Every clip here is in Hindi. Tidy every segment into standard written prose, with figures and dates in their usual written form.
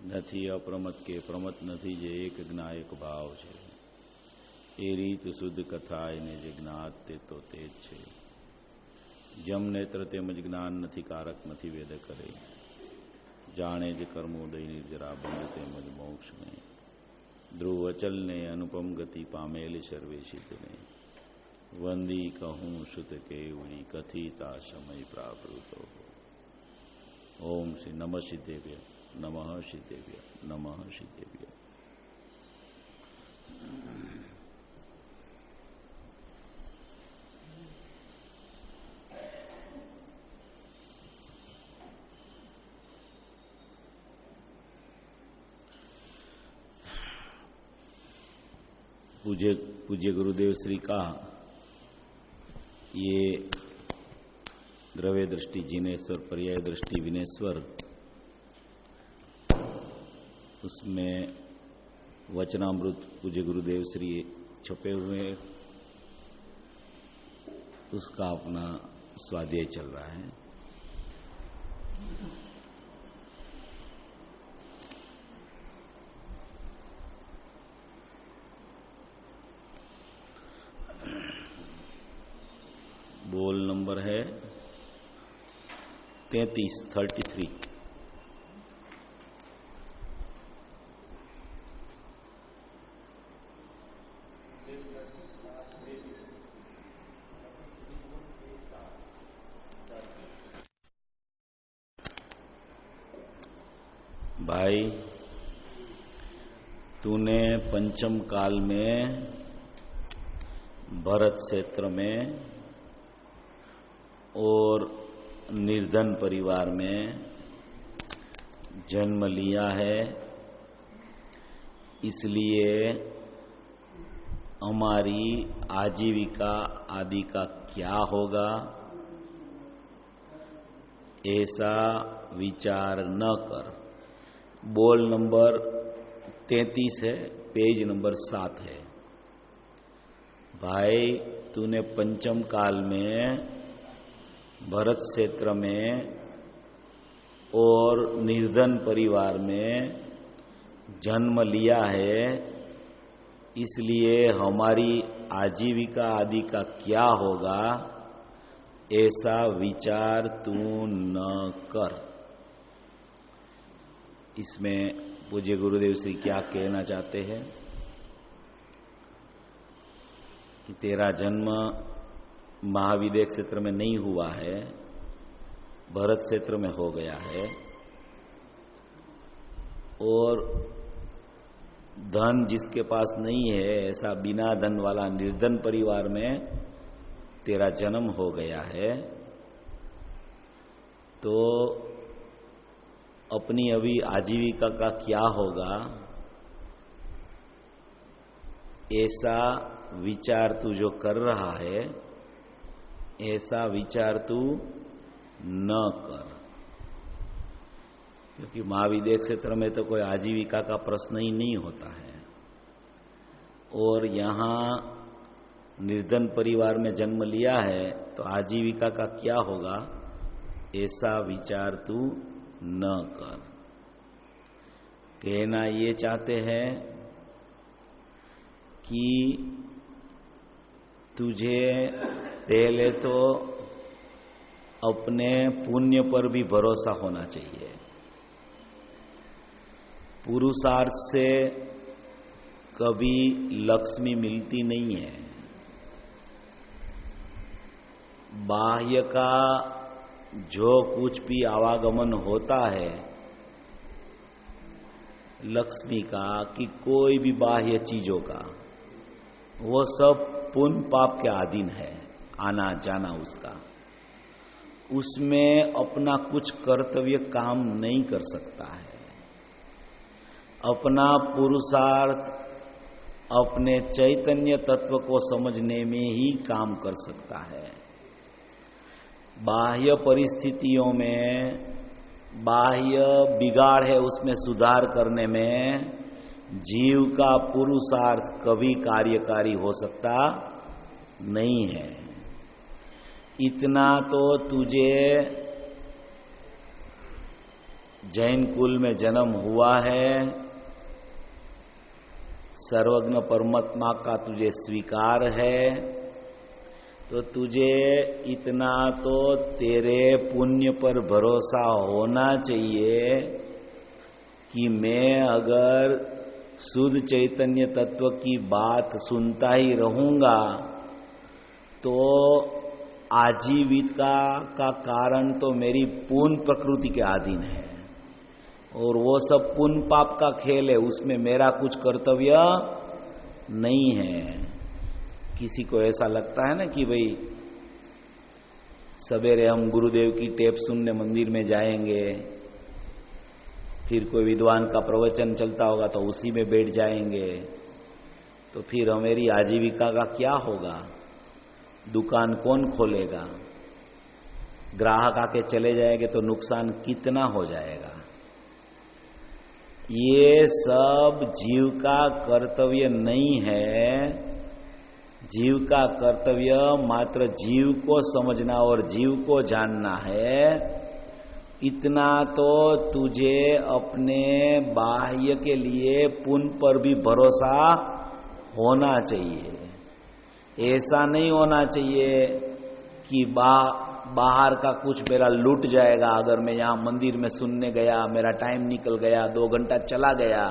નથી અપ્રમત કે પ્રમત નથી, જે એક જ્ઞાયક ભાવ છે. એ રીત શુદ્ધ કથા એને જે જ્ઞાત તે તો તે જ છે. જમ નેત્ર તેમજ જ્ઞાન નથી કારક નથી વેદ કરે. જાણે જ કર્મોદય નિર્જરા બંધ તેમજ મોક્ષ में. ધ્રુવ અચલ ને અનુપમ ગતિ પામેલી સર્વે સિદ્ધ ને. વંદી કહું સુત કેવડી કથિતા સમય પ્રાકૃતો. ઓમ શ્રી નમઃ સિદ્ધેભ્ય નમઃ સિદ્ધેભ્ય નમઃ સિદ્ધેભ્ય. पूज्य गुरुदेव श्री का ये द्रव्य दृष्टि जिनेश्वर पर्याय दृष्टि विनेश्वर, उसमें वचनामृत पूज्य गुरुदेव श्री छपे हुए, उसका अपना स्वाध्याय चल रहा है. बोल नंबर है 33. भाई, तूने पंचम काल में भरत क्षेत्र में और निर्धन परिवार में जन्म लिया है, इसलिए हमारी आजीविका आदि का क्या होगा, ऐसा विचार न कर. बोल नंबर 33 है, पेज नंबर 7 है. भाई, तूने पंचम काल में भरत क्षेत्र में और निर्धन परिवार में जन्म लिया है, इसलिए हमारी आजीविका आदि का क्या होगा, ऐसा विचार तू न कर. इसमें पूज्य गुरुदेव श्री क्या कहना चाहते हैं कि तेरा जन्म महाविदेह क्षेत्र में नहीं हुआ है, भरत क्षेत्र में हो गया है, और धन जिसके पास नहीं है, ऐसा बिना धन वाला निर्धन परिवार में तेरा जन्म हो गया है, तो अपनी अभी आजीविका का क्या होगा, ऐसा विचार तू जो कर रहा है, ऐसा विचार तू न कर. क्योंकि महाविदेह क्षेत्र में तो कोई आजीविका का प्रश्न ही नहीं होता है, और यहाँ निर्धन परिवार में जन्म लिया है तो आजीविका का क्या होगा, ऐसा विचार तू न कर. कहना ये चाहते हैं कि तुझे पहले तो अपने पुण्य पर भी भरोसा होना चाहिए. पुरुषार्थ से कभी लक्ष्मी मिलती नहीं है. बाह्य का जो कुछ भी आवागमन होता है लक्ष्मी का, कि कोई भी बाह्य चीजों का, वो सब पुण्य पाप के अधीन है, आना जाना उसका. उसमें अपना कुछ कर्तव्य काम नहीं कर सकता है. अपना पुरुषार्थ अपने चैतन्य तत्व को समझने में ही काम कर सकता है. बाह्य परिस्थितियों में बाह्य बिगाड़ है, उसमें सुधार करने में जीव का पुरुषार्थ कभी कार्यकारी हो सकता नहीं है. इतना तो तुझे जैन कुल में जन्म हुआ है, सर्वज्ञ परमात्मा का तुझे स्वीकार है, तो तुझे इतना तो तेरे पुण्य पर भरोसा होना चाहिए कि मैं अगर शुद्ध चैतन्य तत्व की बात सुनता ही रहूंगा तो आजीविका का कारण तो मेरी पूर्ण प्रकृति के अधीन है, और वो सब पुण्य पाप का खेल है, उसमें मेरा कुछ कर्तव्य नहीं है। किसी को ऐसा लगता है ना कि भाई सवेरे हम गुरुदेव की टेप सुनने मंदिर में जाएंगे, फिर कोई विद्वान का प्रवचन चलता होगा तो उसी में बैठ जाएंगे, तो फिर हमारी आजीविका का क्या होगा? दुकान कौन खोलेगा? ग्राहक आके चले जाएंगे तो नुकसान कितना हो जाएगा? ये सब जीव का कर्तव्य नहीं है। जीव का कर्तव्य मात्र जीव को समझना और जीव को जानना है। इतना तो तुझे अपने बाह्य के लिए पुण्य पर भी भरोसा होना चाहिए। ऐसा नहीं होना चाहिए कि बाहर का कुछ मेरा लूट जाएगा, अगर मैं यहाँ मंदिर में सुनने गया, मेरा टाइम निकल गया, 2 घंटा चला गया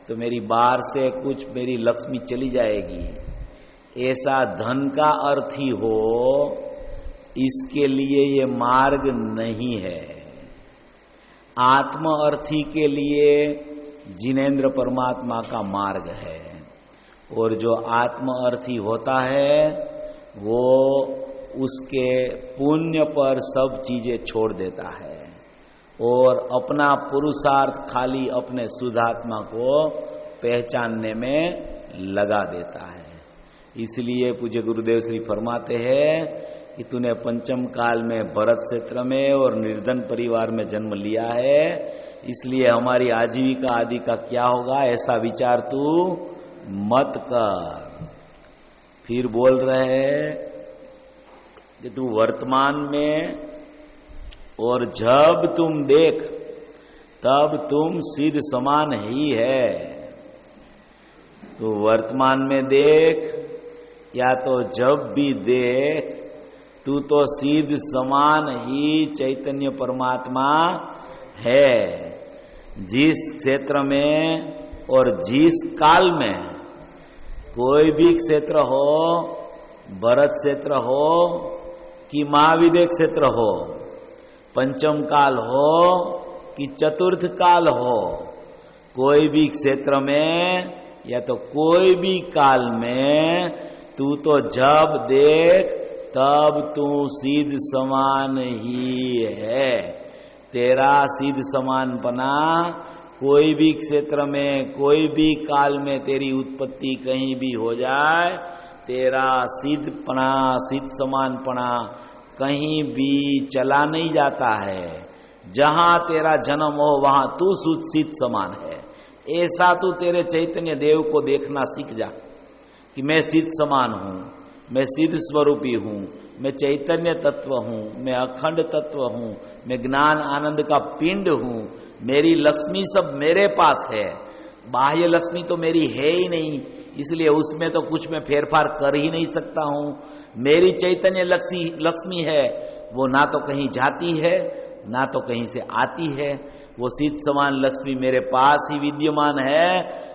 तो मेरी बाहर से कुछ मेरी लक्ष्मी चली जाएगी। ऐसा धन का अर्थी हो, इसके लिए ये मार्ग नहीं है। आत्म अर्थी के लिए जिनेंद्र परमात्मा का मार्ग है, और जो आत्म अर्थी होता है वो उसके पुण्य पर सब चीजें छोड़ देता है और अपना पुरुषार्थ खाली अपने शुद्धात्मा को पहचानने में लगा देता है। इसलिए पूज्य गुरुदेव श्री फरमाते हैं कि तूने पंचम काल में भरत क्षेत्र में और निर्धन परिवार में जन्म लिया है, इसलिए हमारी आजीविका आदि का क्या होगा ऐसा विचार तू मत कर। फिर बोल रहे हैं कि तू वर्तमान में और जब तुम देख तब तुम सिद्ध समान ही है। तो वर्तमान में देख या तो जब भी देख, तू तो सिद्ध समान ही चैतन्य परमात्मा है। जिस क्षेत्र में और जिस काल में, कोई भी क्षेत्र हो, भरत क्षेत्र हो कि महाविद्य क्षेत्र हो, पंचम काल हो कि चतुर्थ काल हो, कोई भी क्षेत्र में या तो कोई भी काल में तू तो जब देख तब तू सिद्ध समान ही है। तेरा सिद्ध समान बना कोई भी क्षेत्र में, कोई भी काल में तेरी उत्पत्ति कहीं भी हो जाए, तेरा सिद्धपना, सिद्ध समानपना कहीं भी चला नहीं जाता है। जहां तेरा जन्म हो वहां तू सिद्ध समान है। ऐसा तू तेरे चैतन्य देव को देखना सीख जा कि मैं सिद्ध समान हूं, मैं सिद्ध स्वरूपी हूं, मैं चैतन्य तत्व हूं, मैं अखंड तत्व हूं, मैं ज्ञान आनंद का पिंड हूं, मेरी लक्ष्मी सब मेरे पास है। बाह्य लक्ष्मी तो मेरी है ही नहीं, इसलिए उसमें तो कुछ मैं फेरफार कर ही नहीं सकता हूं। मेरी चैतन्य लक्ष्मी है, वो ना तो कहीं जाती है ना तो कहीं से आती है। वो सिद्ध समान लक्ष्मी मेरे पास ही विद्यमान है,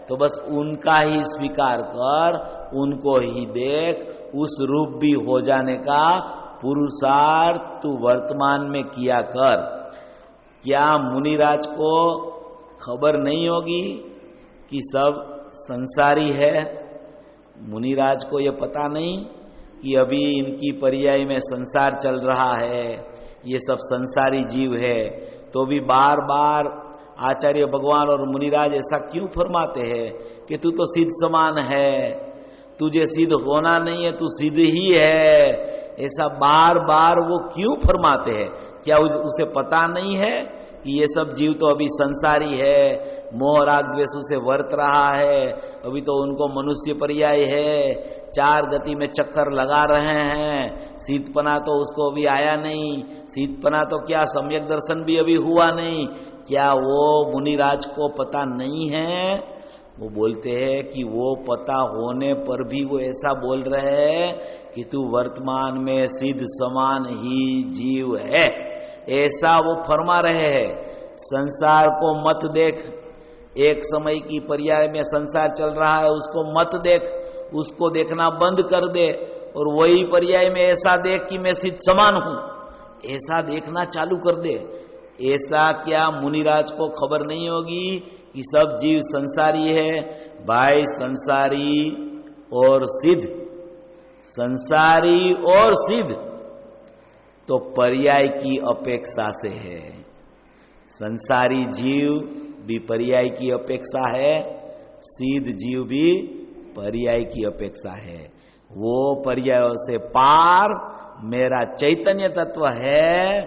तो बस उनका ही स्वीकार कर, उनको ही देख, उस रूप भी हो जाने का पुरुषार्थ तू वर्तमान में किया कर। क्या मुनिराज को खबर नहीं होगी कि सब संसारी है? मुनिराज को यह पता नहीं कि अभी इनकी पर्याय में संसार चल रहा है, ये सब संसारी जीव है। तो भी बार बार आचार्य भगवान और मुनिराज ऐसा क्यों फरमाते हैं कि तू तो सिद्ध समान है, तुझे सिद्ध होना नहीं है, तू सिद्ध ही है। ऐसा बार बार वो क्यों फरमाते हैं? क्या उसे पता नहीं है कि ये सब जीव तो अभी संसारी है, मोह राग द्वेष उसे वर्त रहा है, अभी तो उनको मनुष्य पर्याय है, 4 गति में चक्कर लगा रहे हैं, शीतपना तो उसको अभी आया नहीं, शीतपना तो क्या सम्यक दर्शन भी अभी हुआ नहीं, क्या वो मुनिराज को पता नहीं है? वो बोलते हैं कि वो पता होने पर भी वो ऐसा बोल रहे हैं कि तू वर्तमान में सिद्ध समान ही जीव है, ऐसा वो फरमा रहे हैं। संसार को मत देख, एक समय की पर्याय में संसार चल रहा है, उसको मत देख, उसको देखना बंद कर दे और वही पर्याय में ऐसा देख कि मैं सिद्ध समान हूं, ऐसा देखना चालू कर दे। ऐसा क्या मुनिराज को खबर नहीं होगी कि सब जीव संसारी है? भाई संसारी और सिद्ध, संसारी और सिद्ध तो पर्याय की अपेक्षा से है। संसारी जीव भी पर्याय की अपेक्षा है, सिद्ध जीव भी पर्याय की अपेक्षा है। वो पर्यायों से पार मेरा चैतन्य तत्व है,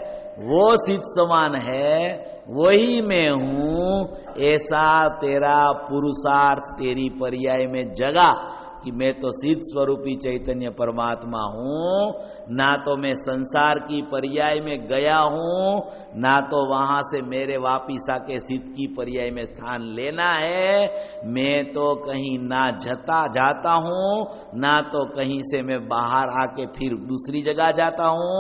वो सिद्ध समान है, वही मैं हूं, ऐसा तेरा पुरुषार्थ तेरी पर्याय में जगा कि मैं तो सिद्ध स्वरूपी चैतन्य परमात्मा हूं, ना तो मैं संसार की पर्याय में गया हूं, ना तो वहां से मेरे वापिस आके सिद्ध की पर्याय में स्थान लेना है। मैं तो कहीं ना जाता हूं, ना तो कहीं से मैं बाहर आके फिर दूसरी जगह जाता हूं।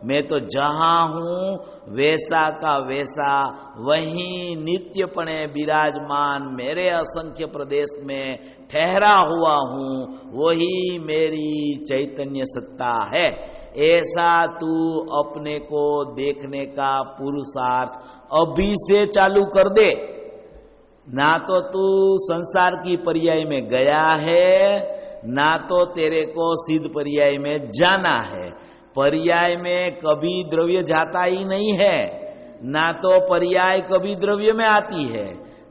मैं तो जहां हूं वैसा का वैसा वहीं नित्यपणे विराजमान मेरे असंख्य प्रदेश में ठहरा हुआ हूं, वही मेरी चैतन्य सत्ता है। ऐसा तू अपने को देखने का पुरुषार्थ अभी से चालू कर दे। ना तो तू संसार की पर्याय में गया है, ना तो तेरे को सिद्ध पर्याय में जाना है। पर्याय में कभी द्रव्य जाता ही नहीं है, ना तो पर्याय कभी द्रव्य में आती है।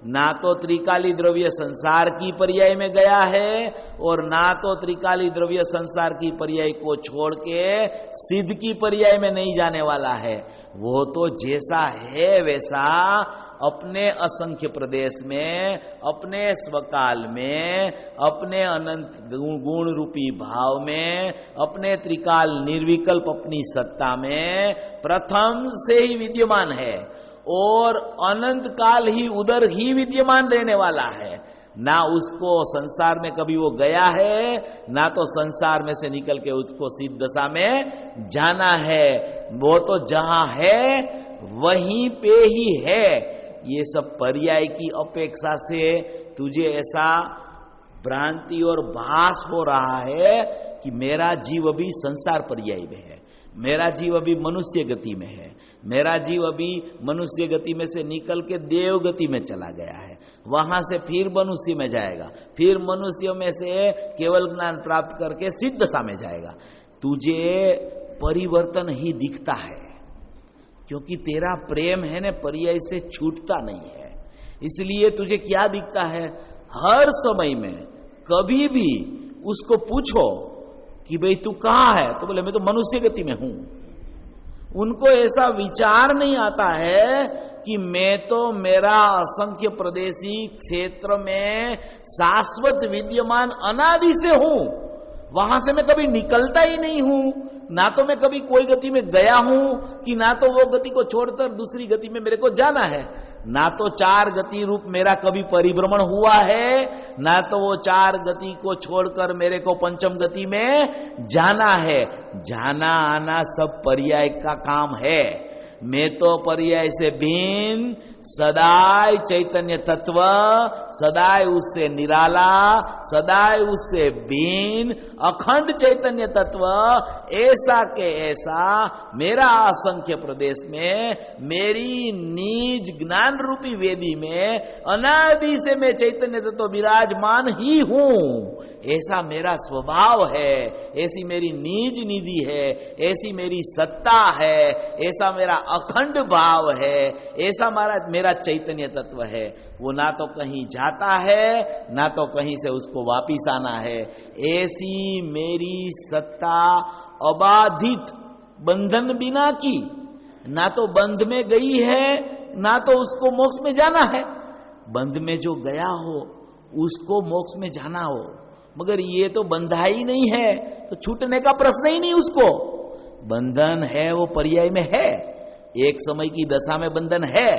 ना तो त्रिकाली द्रव्य संसार की पर्याय में गया है और ना तो त्रिकाली द्रव्य संसार की पर्याय को छोड़ के सिद्ध की पर्याय में नहीं जाने वाला है। वो तो जैसा है वैसा अपने असंख्य प्रदेश में, अपने स्वकाल में, अपने अनंत गुण रूपी भाव में, अपने त्रिकाल निर्विकल्प अपनी सत्ता में प्रथम से ही विद्यमान है और अनंत काल ही उधर ही विद्यमान रहने वाला है। ना उसको संसार में कभी वो गया है, ना तो संसार में से निकल के उसको सिद्ध दशा में जाना है। वो तो जहां है वहीं पे ही है। ये सब पर्याय की अपेक्षा से तुझे ऐसा भ्रांति और भास हो रहा है कि मेरा जीव अभी संसार पर्याय में है, मेरा जीव अभी मनुष्य गति में है, मेरा जीव अभी मनुष्य गति में से निकल के देव गति में चला गया है, वहां से फिर मनुष्य में जाएगा, फिर मनुष्य में से केवल ज्ञान प्राप्त करके सिद्ध दशा में जाएगा। तुझे परिवर्तन ही दिखता है क्योंकि तेरा प्रेम है ना पर्याय से छूटता नहीं है। इसलिए तुझे क्या दिखता है? हर समय में कभी भी उसको पूछो कि भाई तू कहां है, तो बोले मैं तो मनुष्य गति में हूं। उनको ऐसा विचार नहीं आता है कि मैं तो मेरा असंख्य प्रदेशी क्षेत्र में शाश्वत विद्यमान अनादि से हूं, वहां से मैं कभी निकलता ही नहीं हूं। ना तो मैं कभी कोई गति में गया हूं कि ना तो वो गति को छोड़कर दूसरी गति में मेरे को जाना है। ना तो चार गति रूप मेरा कभी परिभ्रमण हुआ है, ना तो वो चार गति को छोड़कर मेरे को पंचम गति में जाना है। जाना आना सब पर्याय का काम है। मैं तो पर्याय से भिन्न सदाय चैतन्य तत्व, सदाय उससे निराला, सदाय उससे भिन्न अखंड चैतन्य तत्व, ऐसा के ऐसा मेरा असंख्य प्रदेश में, मेरी निज ज्ञान रूपी वेदी में अनादि से मैं चैतन्य तत्व विराजमान ही हूं। ऐसा मेरा स्वभाव है, ऐसी मेरी निज निधि है, ऐसी मेरी सत्ता है, ऐसा मेरा अखंड भाव है, ऐसा मेरा चैतन्य तत्व है। वो ना तो कहीं जाता है, ना तो कहीं से उसको वापिस आना है। ऐसी मेरी सत्ता अबाधित बंधन बिना की, ना तो बंध में गई है, ना तो उसको मोक्ष में जाना है। बंध में जो गया हो उसको मोक्ष में जाना हो, मगर ये तो बंधा ही नहीं है, तो छूटने का प्रश्न ही नहीं उसको। बंधन है वो पर्याय में है, एक समय की दशा में बंधन है,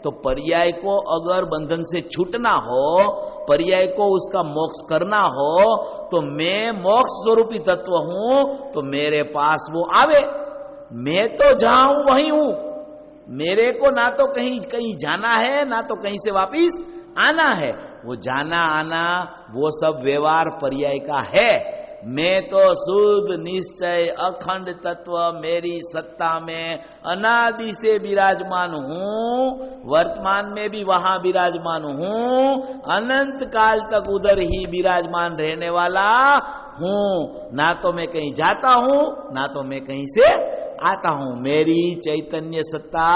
तो पर्याय को अगर बंधन से छूटना हो, पर्याय को उसका मोक्ष करना हो, तो मैं मोक्ष स्वरूपी तत्व हूं, तो मेरे पास वो आवे। मैं तो जहां हूं वहीं हूं, मेरे को ना तो कहीं कहीं जाना है, ना तो कहीं से वापिस आना है। वो जाना आना वो सब व्यवहार पर्याय का है। मैं तो शुद्ध निश्चय अखंड तत्व मेरी सत्ता में अनादि से विराजमान हूं, वर्तमान में भी वहां विराजमान हूं, अनंत काल तक उधर ही विराजमान रहने वाला हूं। ना तो मैं कहीं जाता हूं, ना तो मैं कहीं से आता हूं। मेरी चैतन्य सत्ता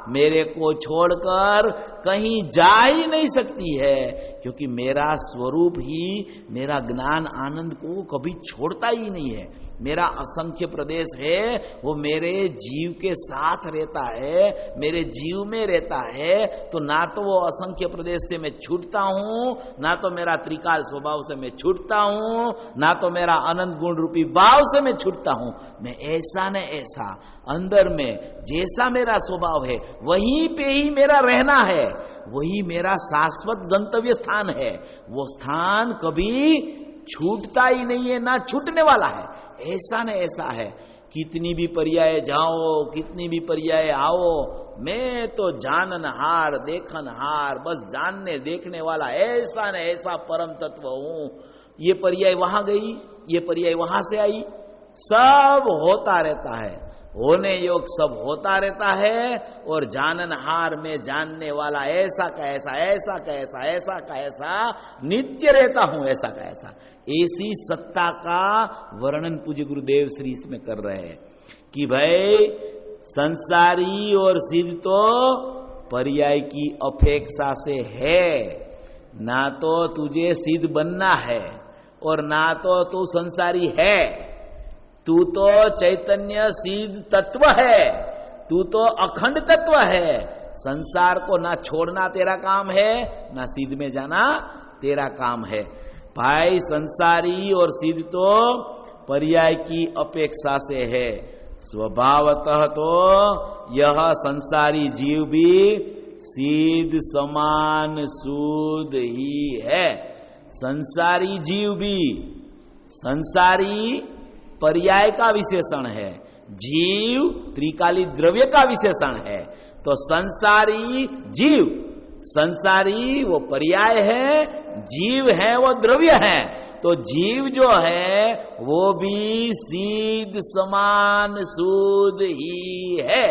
मेरे को छोड़कर कहीं जा ही नहीं सकती है, क्योंकि मेरा स्वरूप ही मेरा ज्ञान आनंद को कभी छोड़ता ही नहीं है। मेरा असंख्य प्रदेश है, वो मेरे जीव के साथ रहता है, मेरे जीव में रहता है। तो ना तो वो असंख्य प्रदेश से मैं छूटता हूं, ना तो मेरा त्रिकाल स्वभाव से मैं छूटता हूं, ना तो मेरा अनंत गुण रूपी भाव से मैं छूटता हूं। मैं ऐसा न ऐसा अंदर में जैसा मेरा स्वभाव है वहीं पे ही मेरा रहना है, वही मेरा शाश्वत गंतव्य स्थान है। वो स्थान कभी छूटता ही नहीं है, ना छूटने वाला है। ऐसा न ऐसा है, कितनी भी पर्याय जाओ, कितनी भी पर्याय आओ, मैं तो जाननहार देखनहार, बस जानने देखने वाला ऐसा न ऐसा परम तत्व हूं। ये पर्याय वहां गई, ये पर्याय वहां से आई, सब होता रहता है, होने योग सब होता रहता है। और जाननहार में जानने वाला ऐसा का ऐसा, ऐसा का ऐसा, ऐसा का ऐसा नित्य रहता हूं, ऐसा का ऐसा। ऐसी सत्ता का वर्णन पूज्य गुरुदेव श्री इसमें कर रहे हैं कि भाई संसारी और सिद्ध तो पर्याय की अपेक्षा से है। ना तो तुझे सिद्ध बनना है और ना तो तू संसारी है। तू तो चैतन्य सिद्ध तत्व है, तू तो अखंड तत्व है। संसार को ना छोड़ना तेरा काम है, ना सिद्ध में जाना तेरा काम है। भाई संसारी और सिद्ध तो पर्याय की अपेक्षा से है। स्वभावतः तो यह संसारी जीव भी सिद्ध समान शुद्ध ही है। संसारी जीव भी, संसारी पर्याय का विशेषण है, जीव त्रिकाली द्रव्य का विशेषण है। तो संसारी जीव, संसारी वो पर्याय है, जीव है वो द्रव्य है। तो जीव जो है वो भी सिद्ध समान शुद्ध ही है।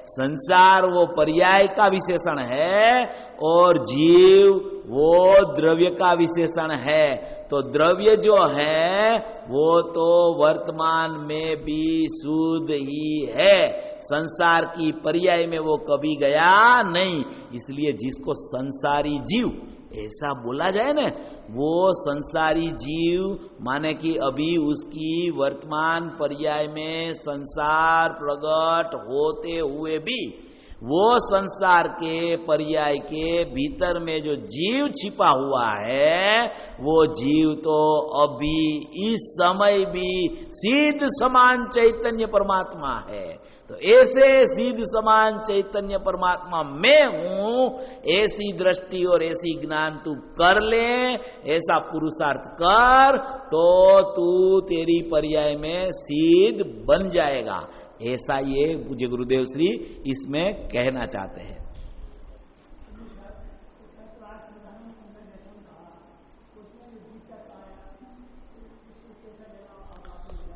संसार वो पर्याय का विशेषण है और जीव वो द्रव्य का विशेषण है। तो द्रव्य जो है वो तो वर्तमान में भी शुद्ध ही है, संसार की पर्याय में वो कभी गया नहीं। इसलिए जिसको संसारी जीव ऐसा बोला जाए ना, वो संसारी जीव माने कि अभी उसकी वर्तमान पर्याय में संसार प्रकट होते हुए भी वो संसार के पर्याय के भीतर में जो जीव छिपा हुआ है, वो जीव तो अभी इस समय भी सिद्ध समान चैतन्य परमात्मा है। तो ऐसे सिद्ध समान चैतन्य परमात्मा मैं हूं, ऐसी दृष्टि और ऐसी ज्ञान तू कर ले, ऐसा पुरुषार्थ कर, तो तू तेरी पर्याय में सिद्ध बन जाएगा। ऐसा ये पूज्य गुरुदेव श्री इसमें कहना चाहते हैं।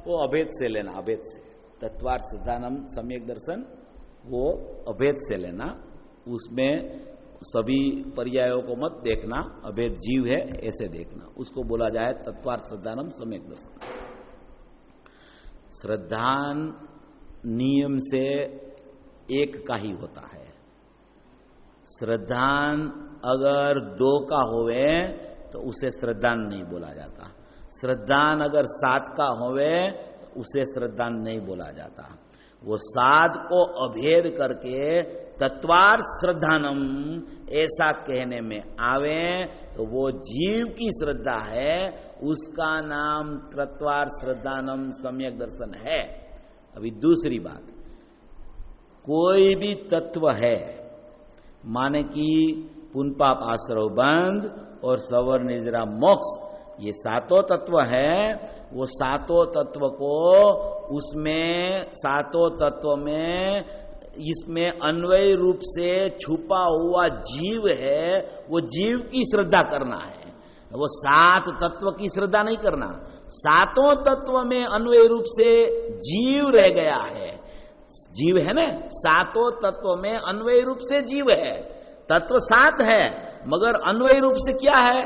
वो अभेद से लेना, अभेद से, तत्वार्थ सिद्धानम सम्यक दर्शन वो अभेद से लेना, उसमें सभी पर्यायों को मत देखना, अभेद जीव है ऐसे देखना, उसको बोला जाए तत्वार्थ सिद्धानम सम्यक दर्शन। श्रद्धान नियम से एक का ही होता है। श्रद्धान अगर दो का होवे तो उसे श्रद्धान नहीं बोला जाता। श्रद्धान अगर 7 का होवे तो उसे श्रद्धान नहीं बोला जाता। वो 7 को अभेद करके तत्वार्थ श्रद्धानम ऐसा कहने में आवे तो वो जीव की श्रद्धा है, उसका नाम तत्वार्थ श्रद्धानम सम्यक दर्शन है। अभी दूसरी बात, कोई भी तत्व है माने कि पुण्य पाप आश्रव बंध और सवर निजरा मोक्ष, ये सातों तत्व है। वो सातों तत्व को उसमें सातों तत्व में इसमें अन्वय रूप से छुपा हुआ जीव है, वो जीव की श्रद्धा करना है। वो सात तत्व की श्रद्धा नहीं करना, सातों तत्व में अन्वय रूप से जीव रह गया है। जीव है ना, सातों तत्व में अन्वय रूप से जीव है। तत्व सात है मगर अन्वय रूप से क्या है,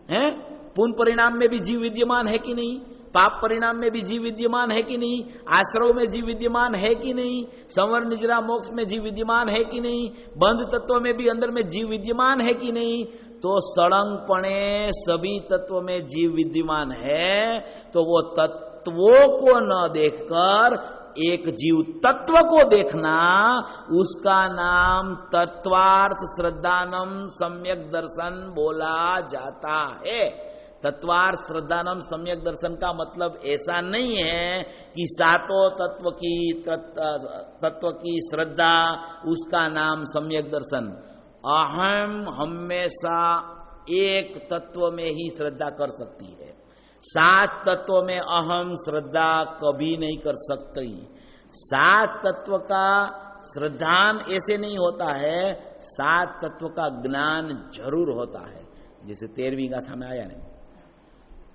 हैं? पुण्य परिणाम में भी जीव विद्यमान है कि नहीं, पाप परिणाम में भी जीव विद्यमान है कि नहीं, आश्रव में जीव विद्यमान है कि नहीं, संवर निजरा मोक्ष में जीव विद्यमान है कि नहीं, बंध तत्व में भी अंदर में जीव विद्यमान है कि नहीं। तो सड़ंगपणे सभी तत्व में जीव विद्यमान है। तो वो तत्वों को न देखकर एक जीव तत्व को देखना, उसका नाम तत्वार्थ श्रद्धानम सम्यक दर्शन बोला जाता है। तत्वार्थ श्रद्धानम सम्यक दर्शन का मतलब ऐसा नहीं है कि सातों तत्व की श्रद्धा, उसका नाम सम्यक दर्शन। अहम हमेशा एक तत्व में ही श्रद्धा कर सकती है, सात तत्व में अहम श्रद्धा कभी नहीं कर सकती। सात तत्व का श्रद्धान ऐसे नहीं होता है, सात तत्व का ज्ञान जरूर होता है। जैसे 13वीं गाथा में आया नहीं,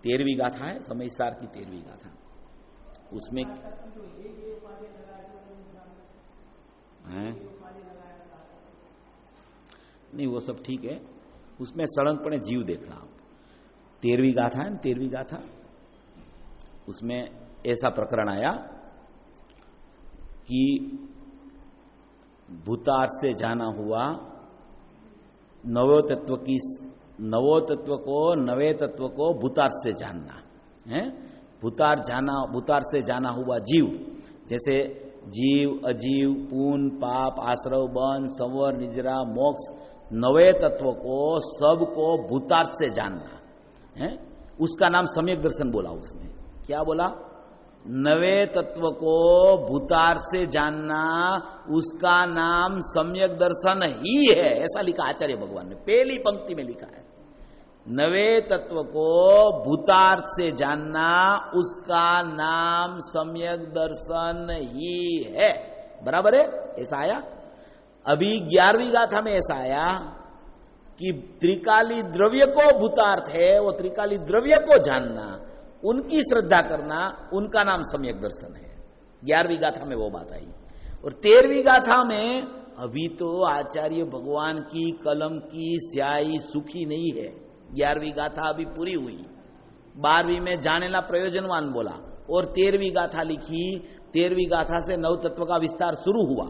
13वीं गाथा है समय सार की 13वीं गाथा, उसमें नहीं, वो सब ठीक है, उसमें सड़ंगपणे जीव देखना आप। 13वीं गाथा है, 13वीं गाथा, उसमें ऐसा प्रकरण आया कि भूतार्थ से जाना हुआ नवो तत्व को नवे तत्व को भूतार्थ से जानना है। भूतार्थ से जाना हुआ जीव, जैसे जीव अजीव पुण्य पाप आश्रव बंध संवर निजरा मोक्ष, नवे तत्व को सबको भूतार्थ से जानना है, उसका नाम सम्यक दर्शन बोला। उसमें क्या बोला, नवे तत्व को भूतार्थ से जानना, उसका नाम सम्यक दर्शन ही है, ऐसा लिखा आचार्य भगवान ने, पहली पंक्ति में लिखा है। नवे तत्व को भूतार्थ से जानना, उसका नाम सम्यक दर्शन ही है। बराबर है, ऐसा आया। अभी 11वीं गाथा में ऐसा आया कि त्रिकाली द्रव्य को भूतार्थ है, वो त्रिकाली द्रव्य को जानना, उनकी श्रद्धा करना, उनका नाम सम्यक दर्शन है। 11वीं गाथा में वो बात आई। और 13वीं गाथा में अभी तो आचार्य भगवान की कलम की स्याही सूखी नहीं है, 11वीं गाथा अभी पूरी हुई, 12वीं में जानेला प्रयोजनवान बोला और 13वीं गाथा लिखी। 13वीं गाथा से नव तत्व का विस्तार शुरू हुआ।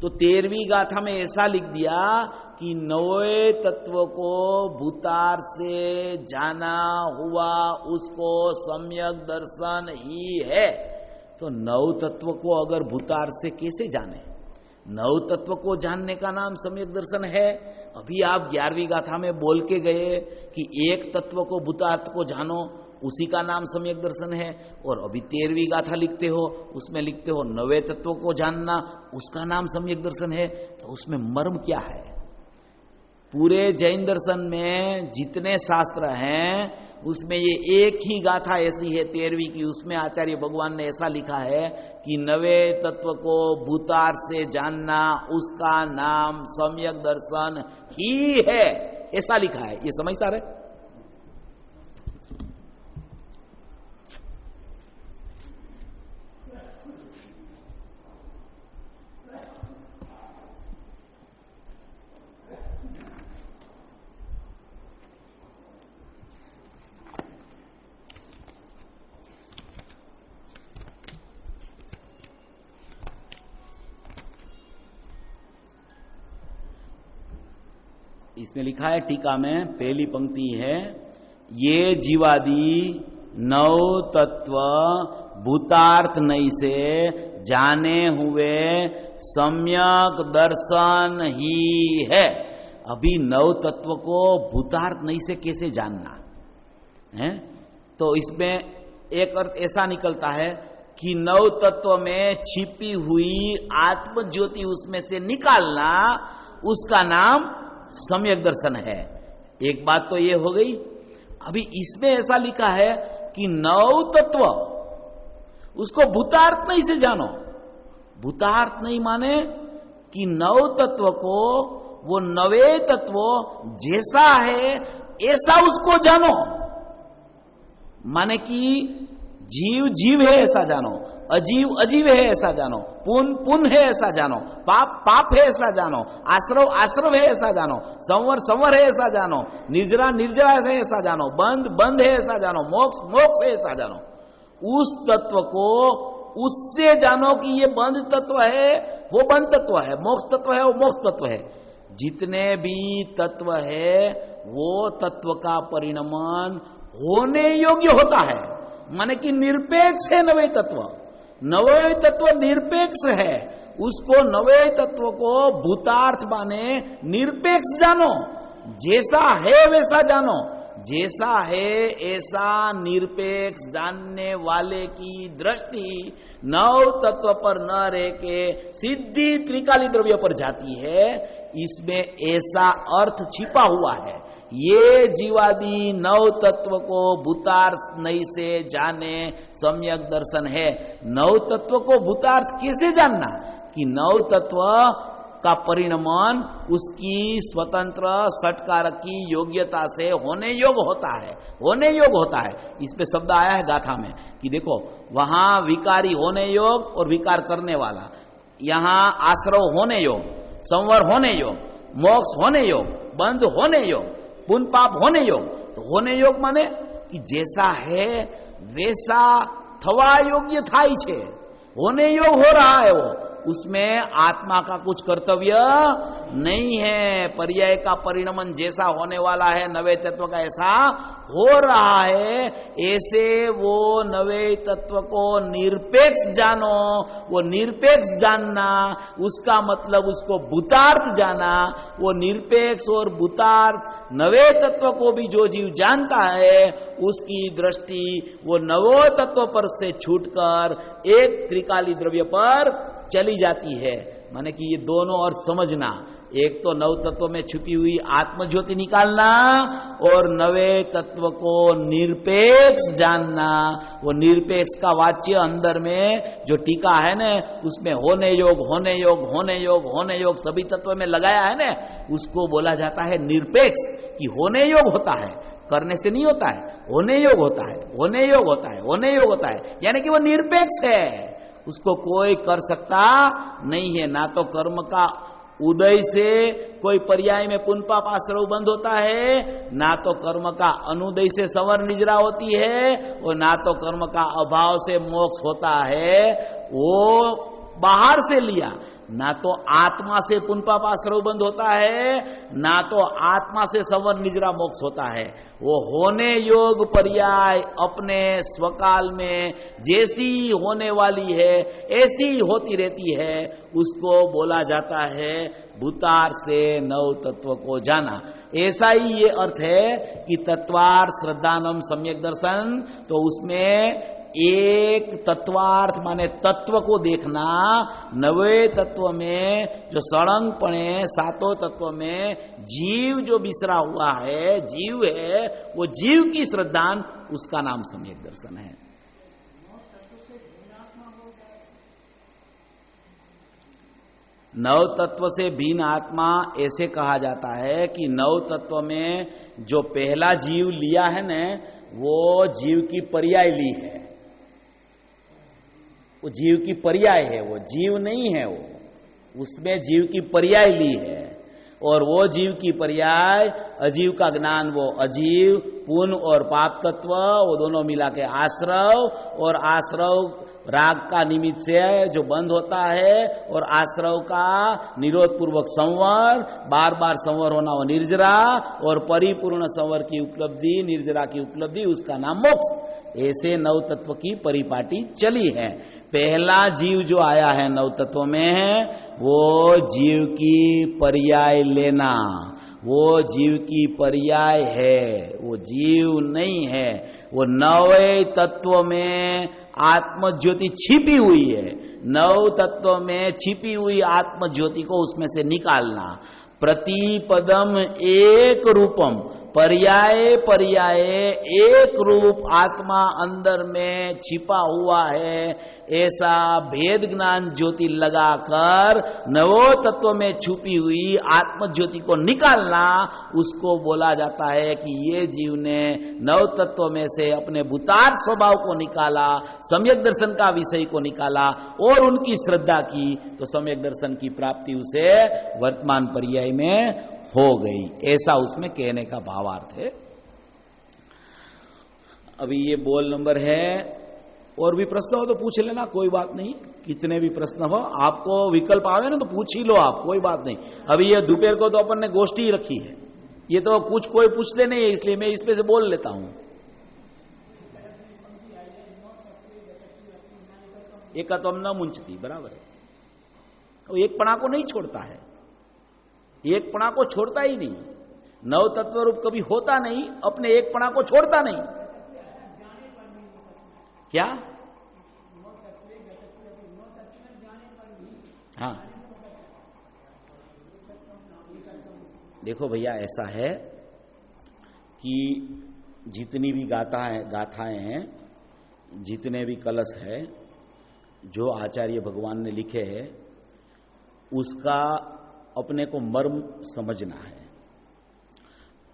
तो 13वीं गाथा में ऐसा लिख दिया कि नवे तत्व को भूतार्थ से जाना हुआ, उसको सम्यक दर्शन ही है। तो नव तत्व को अगर भूतार्थ से कैसे जाने, नव तत्व को जानने का नाम सम्यक दर्शन है। अभी आप 11वीं गाथा में बोल के गए कि एक तत्व को भूतार्थ को जानो, उसी का नाम सम्यक दर्शन है। और अभी 13वीं गाथा लिखते हो, उसमें लिखते हो नवे तत्व को जानना, उसका नाम सम्यक दर्शन है। तो उसमें मर्म क्या है? पूरे जैन दर्शन में जितने शास्त्र हैं उसमें ये एक ही गाथा ऐसी है 13वीं की, उसमें आचार्य भगवान ने ऐसा लिखा है कि नवे तत्व को भूतार्थ से जानना, उसका नाम सम्यक दर्शन ही है, ऐसा लिखा है। ये समझ सारे? इसमें लिखा है टीका में, पहली पंक्ति है, ये जीवादि नौ तत्व भूतार्थ नहीं से जाने हुए सम्यक दर्शन ही है। अभी नौ तत्व को भूतार्थ नहीं से कैसे जानना है? तो इसमें एक अर्थ ऐसा निकलता है कि नौ तत्व में छिपी हुई आत्म ज्योति उसमें से निकालना, उसका नाम सम्यक दर्शन है। एक बात तो ये हो गई। अभी इसमें ऐसा लिखा है कि नौ तत्व, उसको भूतार्थ नहीं से जानो। भूतार्थ नहीं माने कि नौ तत्व को, वो नवे तत्व जैसा है ऐसा उसको जानो। माने कि जीव जीव है ऐसा जानो, अजीव अजीव है ऐसा जानो, पुण्य पुण्य है ऐसा जानो, पाप पाप है ऐसा जानो, आश्रव आश्रव है ऐसा जानो, संवर संवर है ऐसा जानो, निर्जरा निर्जरा है ऐसा जानो, बंध बंध है ऐसा जानो, मोक्ष मोक्ष है ऐसा जानो। उस तत्व को उससे जानो कि ये बंध तत्व है वो बंध तत्व है, मोक्ष तत्व है वो मोक्ष तत्व है। जितने भी तत्व है वो तत्व का परिणमन होने योग्य होता है। माने कि निरपेक्ष है नवे तत्व। नवे तत्व निरपेक्ष है, उसको नवे तत्व को भूतार्थ माने निरपेक्ष जानो। जैसा है वैसा जानो, जैसा है ऐसा निरपेक्ष जानने वाले की दृष्टि नव तत्व पर न रह के सिद्धि त्रिकाली द्रव्य पर जाती है। इसमें ऐसा अर्थ छिपा हुआ है। ये जीवादि नव तत्व को भूतार्थ नहीं से जाने सम्यक दर्शन है। नव तत्व को भूतार्थ कैसे जानना कि नव तत्व का परिणमन उसकी स्वतंत्र षटकारक की योग्यता से होने योग होता है, होने योग होता है। इस पे शब्द आया है गाथा में कि देखो वहां विकारी होने योग और विकार करने वाला, यहां आश्रव होने योग, संवर होने योग, मोक्ष होने योग, बंध होने योग, पुण्य पाप होने योग। तो होने योग माने कि जैसा है वैसा थवा योग्य थाई छे, होने योग हो रहा है वो, उसमें आत्मा का कुछ कर्तव्य नहीं है। पर्याय का परिणमन जैसा होने वाला है नवे तत्व का ऐसा हो रहा है। ऐसे वो नवे तत्व को निरपेक्ष जानो। वो निरपेक्ष जानना उसका मतलब उसको भूतार्थ जाना। वो निरपेक्ष और भूतार्थ नवे तत्व को भी जो जीव जानता है उसकी दृष्टि वो नवो तत्व पर से छूटकर एक त्रिकाली द्रव्य पर चली जाती है। माने कि ये दोनों और समझना, एक तो नव तत्व में छुपी हुई आत्मज्योति निकालना और नवे तत्व को निरपेक्ष जानना। वो निरपेक्ष का वाच्य अंदर में जो टीका है ना, उसमें होने योग होने योग होने योग होने योग सभी तत्व में लगाया है ना, उसको बोला जाता है निरपेक्ष। कि होने योग होता है, करने से नहीं होता है, होने योग होता है, होने योग होता है, होने योग होता है, यानी कि वो निरपेक्ष है। उसको कोई कर सकता नहीं है। ना तो कर्म का उदय से कोई पर्याय में पुण्य पाप आश्रव बंद होता है, ना तो कर्म का अनुदय से संवर निजरा होती है, और ना तो कर्म का अभाव से मोक्ष होता है। वो बाहर से लिया, ना तो आत्मा से पुण्य पाप आश्रव बंद होता है, ना तो आत्मा से संवर निजरा मोक्ष होता है। वो होने योग पर्याय अपने स्वकाल में जैसी होने वाली है ऐसी होती रहती है, उसको बोला जाता है भूतार से नव तत्व को जाना। ऐसा ही ये अर्थ है कि तत्वार श्रद्धानम सम्यक दर्शन, तो उसमें एक तत्वार्थ माने तत्व को देखना। नवे तत्व में जो सड़ंगपणे सातों तत्व में जीव जो बिसरा हुआ है, जीव है, वो जीव की श्रद्धान, उसका नाम सम्यक दर्शन है। नव तत्व से भिन्न आत्मा ऐसे कहा जाता है कि नव तत्व में जो पहला जीव लिया है न, वो जीव की पर्याय ली है। वो जीव की पर्याय है, वो जीव नहीं है। वो उसमें जीव की पर्याय ली है, और वो जीव की पर्याय अजीव का ज्ञान, वो अजीव पुण्य और पाप तत्व, वो दोनों मिला के आश्रव, और आश्रव राग का निमित्त से जो बंद होता है, और आश्रव का निरोध पूर्वक संवर, बार बार संवर होना वो निर्जरा, और परिपूर्ण संवर की उपलब्धि, निर्जरा की उपलब्धि, उसका नाम मोक्ष। ऐसे नव तत्व की परिपाटी चली है। पहला जीव जो आया है नव तत्व में, वो जीव की पर्याय लेना, वो जीव की पर्याय है, वो जीव नहीं है। वो नवे तत्व में आत्म ज्योति छिपी हुई है। नव तत्व में छिपी हुई आत्म ज्योति को उसमें से निकालना। प्रतिपदम एक रूपम, पर्याय पर्याय एक रूप आत्मा अंदर में छिपा हुआ है, ऐसा भेद ज्ञान ज्योति लगाकर नवो तत्व में छुपी हुई आत्म ज्योति को निकालना, उसको बोला जाता है कि ये जीव ने नव तत्व में से अपने भूतार्थ स्वभाव को निकाला, सम्यक दर्शन का विषय को निकाला और उनकी श्रद्धा की, तो सम्यक दर्शन की प्राप्ति उसे वर्तमान पर्याय में हो गई, ऐसा उसमें कहने का भावार्थ है। अभी ये बोल नंबर है, और भी प्रश्न हो तो पूछ लेना, कोई बात नहीं, कितने भी प्रश्न हो, आपको विकल्प आवे ना तो पूछ ही लो आप, कोई बात नहीं। अभी ये दोपहर को तो अपन ने गोष्ठी ही रखी है, ये तो कुछ कोई पूछते नहीं है, इसलिए मैं इसमें से बोल लेता हूं। एकत्वम न मुंचती, बराबर है, वो एक पणा को नहीं छोड़ता है, एक पणा को छोड़ता ही नहीं, नव तत्व रूप कभी होता नहीं, अपने एक पणा को छोड़ता नहीं। क्या? हाँ, देखो भैया, ऐसा है कि जितनी भी गाथाएं हैं, जितने भी कलश है जो आचार्य भगवान ने लिखे हैं, उसका अपने को मर्म समझना है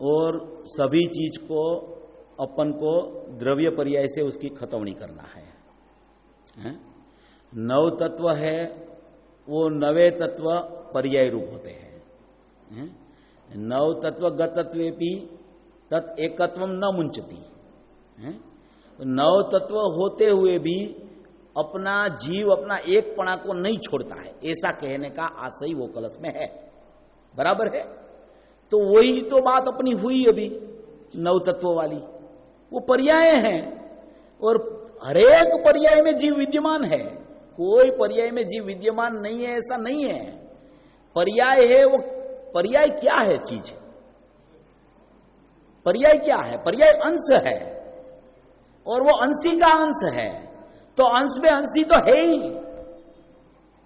और सभी चीज को अपन को द्रव्य पर्याय से उसकी खतौनी करना है? नव तत्व है, वो नवे तत्व पर्याय रूप होते हैं। नव तत्व गतत्वेपि तत् एकत्वम न मुंचती, नव तत्व होते हुए भी अपना जीव अपना एक पणा को नहीं छोड़ता है, ऐसा कहने का आशय वो कलश में है, बराबर है। तो वही तो बात अपनी हुई अभी नव तत्व वाली, वो पर्याय हैं और हरेक पर्याय में जीव विद्यमान है, कोई पर्याय में जीव विद्यमान नहीं है ऐसा नहीं है। पर्याय है, वो पर्याय क्या है चीज, पर्याय क्या है? पर्याय अंश है और वो अंशी का अंश है, तो अंश में अंशी तो है ही,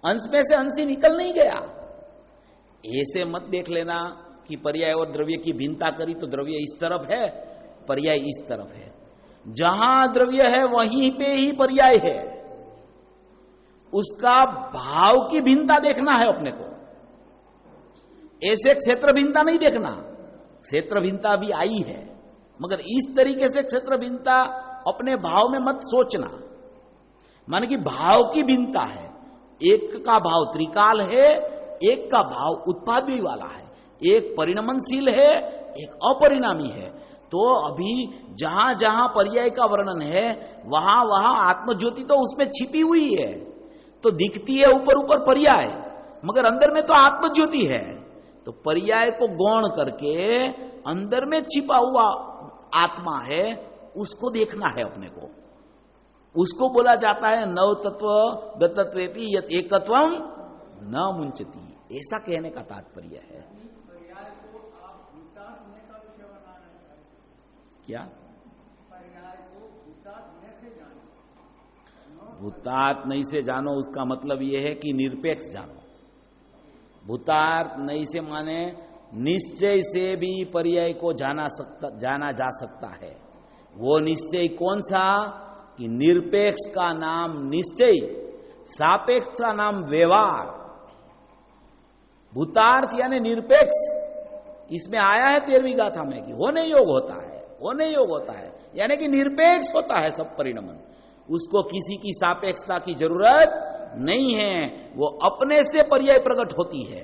अंश में से अंशी निकल नहीं गया। ऐसे मत देख लेना कि पर्याय और द्रव्य की भिन्नता करी तो द्रव्य इस तरफ है, पर्याय इस तरफ है। जहां द्रव्य है वहीं पे ही पर्याय है, उसका भाव की भिन्नता देखना है अपने को, ऐसे क्षेत्र भिन्नता नहीं देखना। क्षेत्र भिन्नता भी आई है, मगर इस तरीके से क्षेत्र भिन्नता अपने भाव में मत सोचना, माने कि भाव की भिन्नता है, एक का भाव त्रिकाल है, एक का भाव उत्पादी वाला है, एक परिणमनशील है, एक अपरिणामी है। तो अभी जहां जहां पर्याय का वर्णन है वहां वहां आत्मज्योति तो उसमें छिपी हुई है, तो दिखती है ऊपर ऊपर पर्याय, मगर अंदर में तो आत्मज्योति है। तो पर्याय को गौण करके अंदर में छिपा हुआ आत्मा है, उसको देखना है अपने को, उसको बोला जाता है नव तत्व गतत्वेपि यत् एकत्वम न मुंचती, ऐसा कहने का तात्पर्य है। क्या? भूतार्थ नहीं से जानो, उसका मतलब यह है कि निरपेक्ष जानो। भूतार्थ नहीं से माने निश्चय से भी पर्याय को जाना जा सकता है। वो निश्चय कौन सा? कि निरपेक्ष का नाम निश्चय, सापेक्ष का नाम व्यवहार। भूतार्थ यानी निरपेक्ष, इसमें आया है 13वीं गाथा में कि होने योग होता है, होने योग होता है, यानी कि निरपेक्ष होता है सब परिणमन, उसको किसी की सापेक्षता की जरूरत नहीं है, वो अपने से पर्याय प्रकट होती है।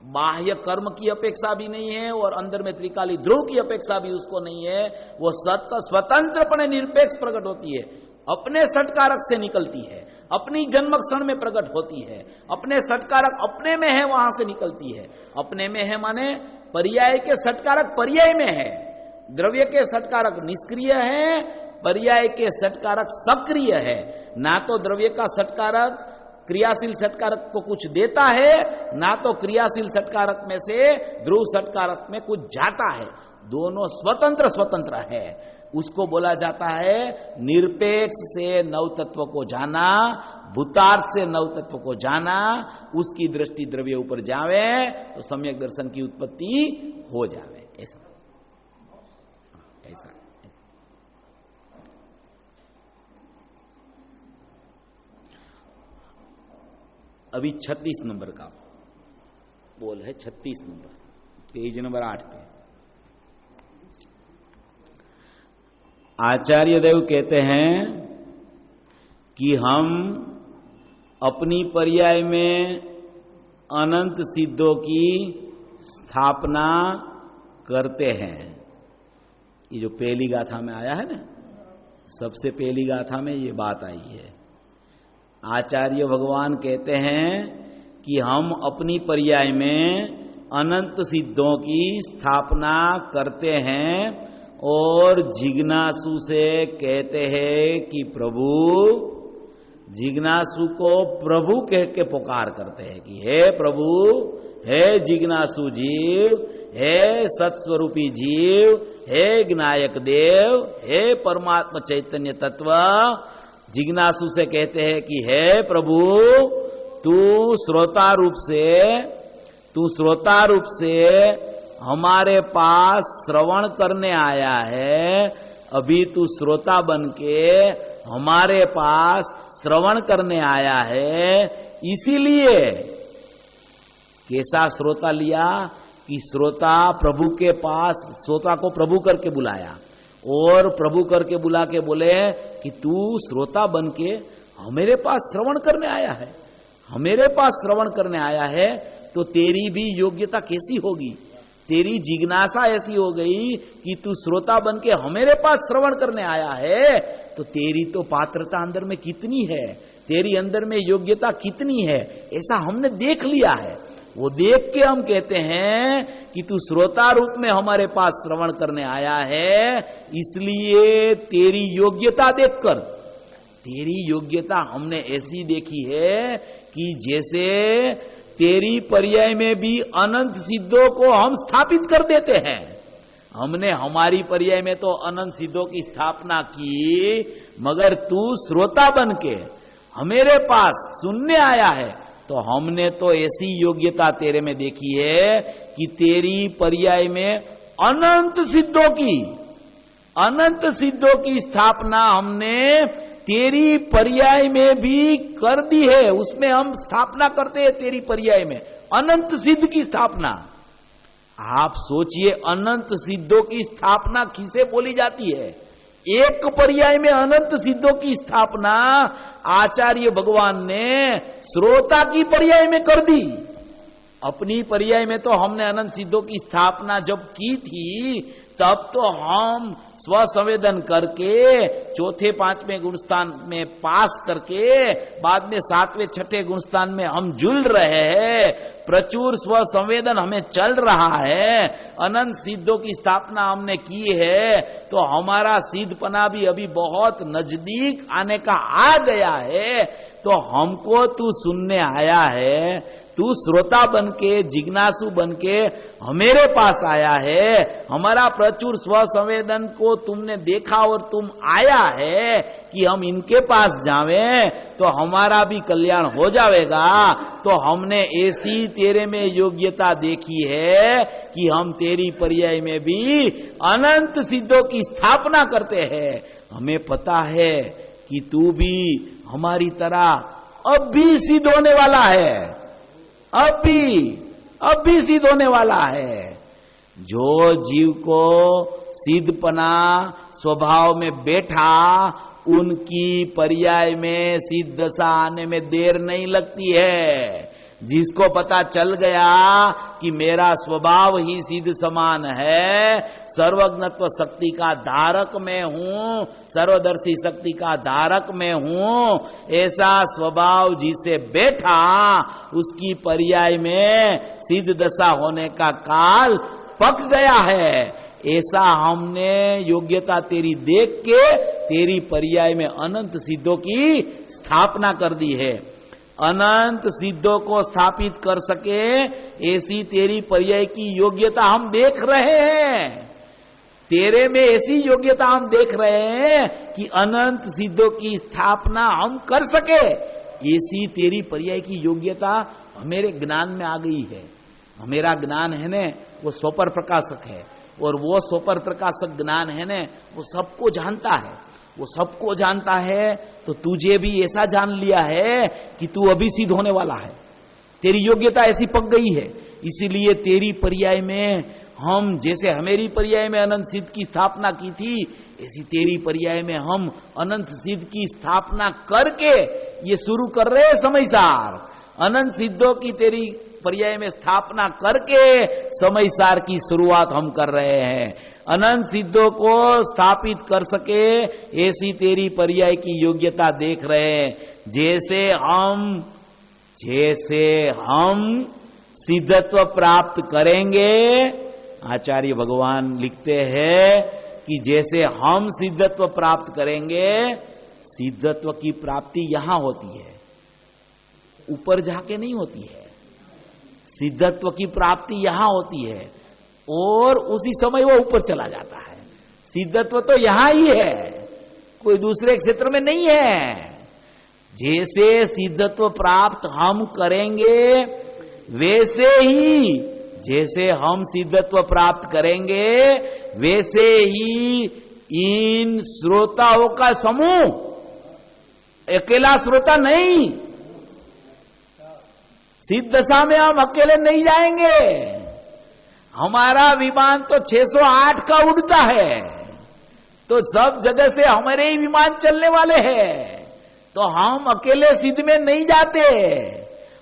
बाह्य कर्म की अपेक्षा भी नहीं है और अंदर में त्रिकाली ध्रुव की अपेक्षा भी उसको नहीं है, वो स्वतंत्रपणे निरपेक्ष प्रकट होती है, अपने सटकारक से निकलती है, अपनी जन्म क्षण में प्रकट होती है, अपने सटकारक अपने में है वहां से निकलती है। अपने में है माने पर्याय के सटकारक पर्याय में है, द्रव्य के सटकारक निष्क्रिय है, पर्याय के सटकारक सक्रिय है। ना तो द्रव्य का सटकारक क्रियाशील सटकारक को कुछ देता है, ना तो क्रियाशील सटकारक में से ध्रुव सटकारक में कुछ जाता है। दोनों स्वतंत्र स्वतंत्र है, उसको बोला जाता है निरपेक्ष से नव तत्व को जाना, भूतार्थ से नव तत्व को जाना, उसकी दृष्टि द्रव्य ऊपर जावे तो सम्यक दर्शन की उत्पत्ति हो जावे। ऐसा ऐसा अभी 36 नंबर का बोल है, 36 नंबर, पेज नंबर 8 पे। आचार्य देव कहते हैं कि हम अपनी पर्याय में अनंत सिद्धों की स्थापना करते हैं। ये जो पहली गाथा में आया है ना, सबसे पहली गाथा में ये बात आई है। आचार्य भगवान कहते हैं कि हम अपनी पर्याय में अनंत सिद्धों की स्थापना करते हैं और जिज्ञासु से कहते हैं कि प्रभु, जिज्ञासु को प्रभु कह के पुकार करते हैं कि हे प्रभु, हे जिज्ञासु जीव, हे सत्स्वरूपी जीव, हे ज्ञायक देव, हे परमात्मा चैतन्य तत्व। जिज्ञासु से कहते हैं कि हे प्रभु, तू श्रोता रूप से हमारे पास श्रवण करने आया है। अभी तू श्रोता बनके हमारे पास श्रवण करने आया है। इसीलिए कैसा श्रोता लिया कि श्रोता प्रभु के पास, श्रोता को प्रभु करके बुलाया और प्रभु करके बुला के बोले कि तू श्रोता बनके हमारे पास श्रवण करने आया है, हमारे पास श्रवण करने आया है, तो तेरी भी योग्यता कैसी होगी, तेरी जिज्ञासा ऐसी हो गई कि तू श्रोता बनके हमारे पास श्रवण करने आया है, तो तेरी तो पात्रता अंदर में कितनी है, तेरी अंदर में योग्यता कितनी है, ऐसा हमने देख लिया है। वो देख के हम कहते हैं कि तू श्रोता रूप में हमारे पास श्रवण करने आया है, इसलिए तेरी योग्यता देखकर, तेरी योग्यता हमने ऐसी देखी है कि जैसे तेरी पर्याय में भी अनंत सिद्धों को हम स्थापित कर देते हैं। हमने हमारी पर्याय में तो अनंत सिद्धों की स्थापना की, मगर तू श्रोता बनके हमारे पास सुनने आया है, तो हमने तो ऐसी योग्यता तेरे में देखी है कि तेरी पर्याय में अनंत सिद्धों की स्थापना हमने तेरी पर्याय में भी कर दी है। उसमें हम स्थापना करते हैं तेरी पर्याय में अनंत सिद्ध की स्थापना। आप सोचिए, अनंत सिद्धों की स्थापना किसे बोली जाती है? एक पर्याय में अनंत सिद्धों की स्थापना आचार्य भगवान ने श्रोता की पर्याय में कर दी। अपनी पर्याय में तो हमने अनंत सिद्धों की स्थापना जब की थी, तब तो हम स्वसंवेदन करके चौथे पांचवें गुणस्थान में पास करके बाद में सातवें छठे गुणस्थान में हम झूल रहे हैं। प्रचुर स्वसंवेदन हमें चल रहा है, अनंत सिद्धों की स्थापना हमने की है, तो हमारा सिद्धपना भी अभी बहुत नजदीक आने का आ गया है। तो हमको तू सुनने आया है, तू श्रोता बनके, जिज्ञासु बनके हमारे पास आया है, हमारा प्रचुर स्वसंवेदन को तुमने देखा और तुम आया है कि हम इनके पास जावें तो हमारा भी कल्याण हो जाएगा। तो हमने ऐसी तेरे में योग्यता देखी है कि हम तेरी पर्याय में भी अनंत सिद्धों की स्थापना करते हैं। हमें पता है कि तू भी हमारी तरह अब भी सिद्ध होने वाला है, अब भी सिद्ध होने वाला है। जो जीव को सिद्धपना स्वभाव में बैठा, उनकी पर्याय में सिद्ध दशा आने में देर नहीं लगती है। जिसको पता चल गया कि मेरा स्वभाव ही सिद्ध समान है, सर्वज्ञत्व शक्ति का धारक मैं हूं, सर्वदर्शी शक्ति का धारक मैं हूं, ऐसा स्वभाव जिसे बैठा उसकी पर्याय में सिद्ध दशा होने का काल पक गया है। ऐसा हमने योग्यता तेरी देख के तेरी पर्याय में अनंत सिद्धों की स्थापना कर दी है। अनंत सिद्धों को स्थापित कर सके ऐसी तेरी पर्याय की योग्यता हम देख रहे हैं। तेरे में ऐसी योग्यता हम देख रहे हैं कि अनंत सिद्धों की स्थापना हम कर सके, ऐसी तेरी पर्याय की योग्यता मेरे ज्ञान में आ गई है। मेरा ज्ञान है ने वो स्वपर प्रकाशक है, और वो स्वपर प्रकाशक ज्ञान है ने वो सबको जानता है, वो सबको जानता है। तो तुझे भी ऐसा जान लिया है कि तू अभी सिद्ध होने वाला है, तेरी योग्यता ऐसी पक गई है। इसीलिए तेरी पर्याय में हम, जैसे हमेरी पर्याय में अनंत सिद्ध की स्थापना की थी, ऐसी तेरी पर्याय में हम अनंत सिद्ध की स्थापना करके ये शुरू कर रहे हैं समय सार। अनंत सिद्धों की तेरी पर्याय में स्थापना करके समय सार की शुरुआत हम कर रहे हैं। अनंत सिद्धों को स्थापित कर सके ऐसी तेरी पर्याय की योग्यता देख रहे हैं। जैसे हम सिद्धत्व प्राप्त करेंगे, आचार्य भगवान लिखते हैं कि जैसे हम सिद्धत्व प्राप्त करेंगे, सिद्धत्व की प्राप्ति यहां होती है, ऊपर जाके नहीं होती है। सिद्धत्व की प्राप्ति यहां होती है और उसी समय वो ऊपर चला जाता है। सिद्धत्व तो यहां ही है, कोई दूसरे क्षेत्र में नहीं है। जैसे सिद्धत्व प्राप्त हम करेंगे, वैसे ही जैसे हम सिद्धत्व प्राप्त करेंगे, वैसे ही इन श्रोताओं का समूह, अकेला श्रोता नहीं, सिद्ध दशा में हम अकेले नहीं जाएंगे। हमारा विमान तो 608 का उड़ता है, तो सब जगह से हमारे ही विमान चलने वाले हैं, तो हम अकेले सिद्ध में नहीं जाते।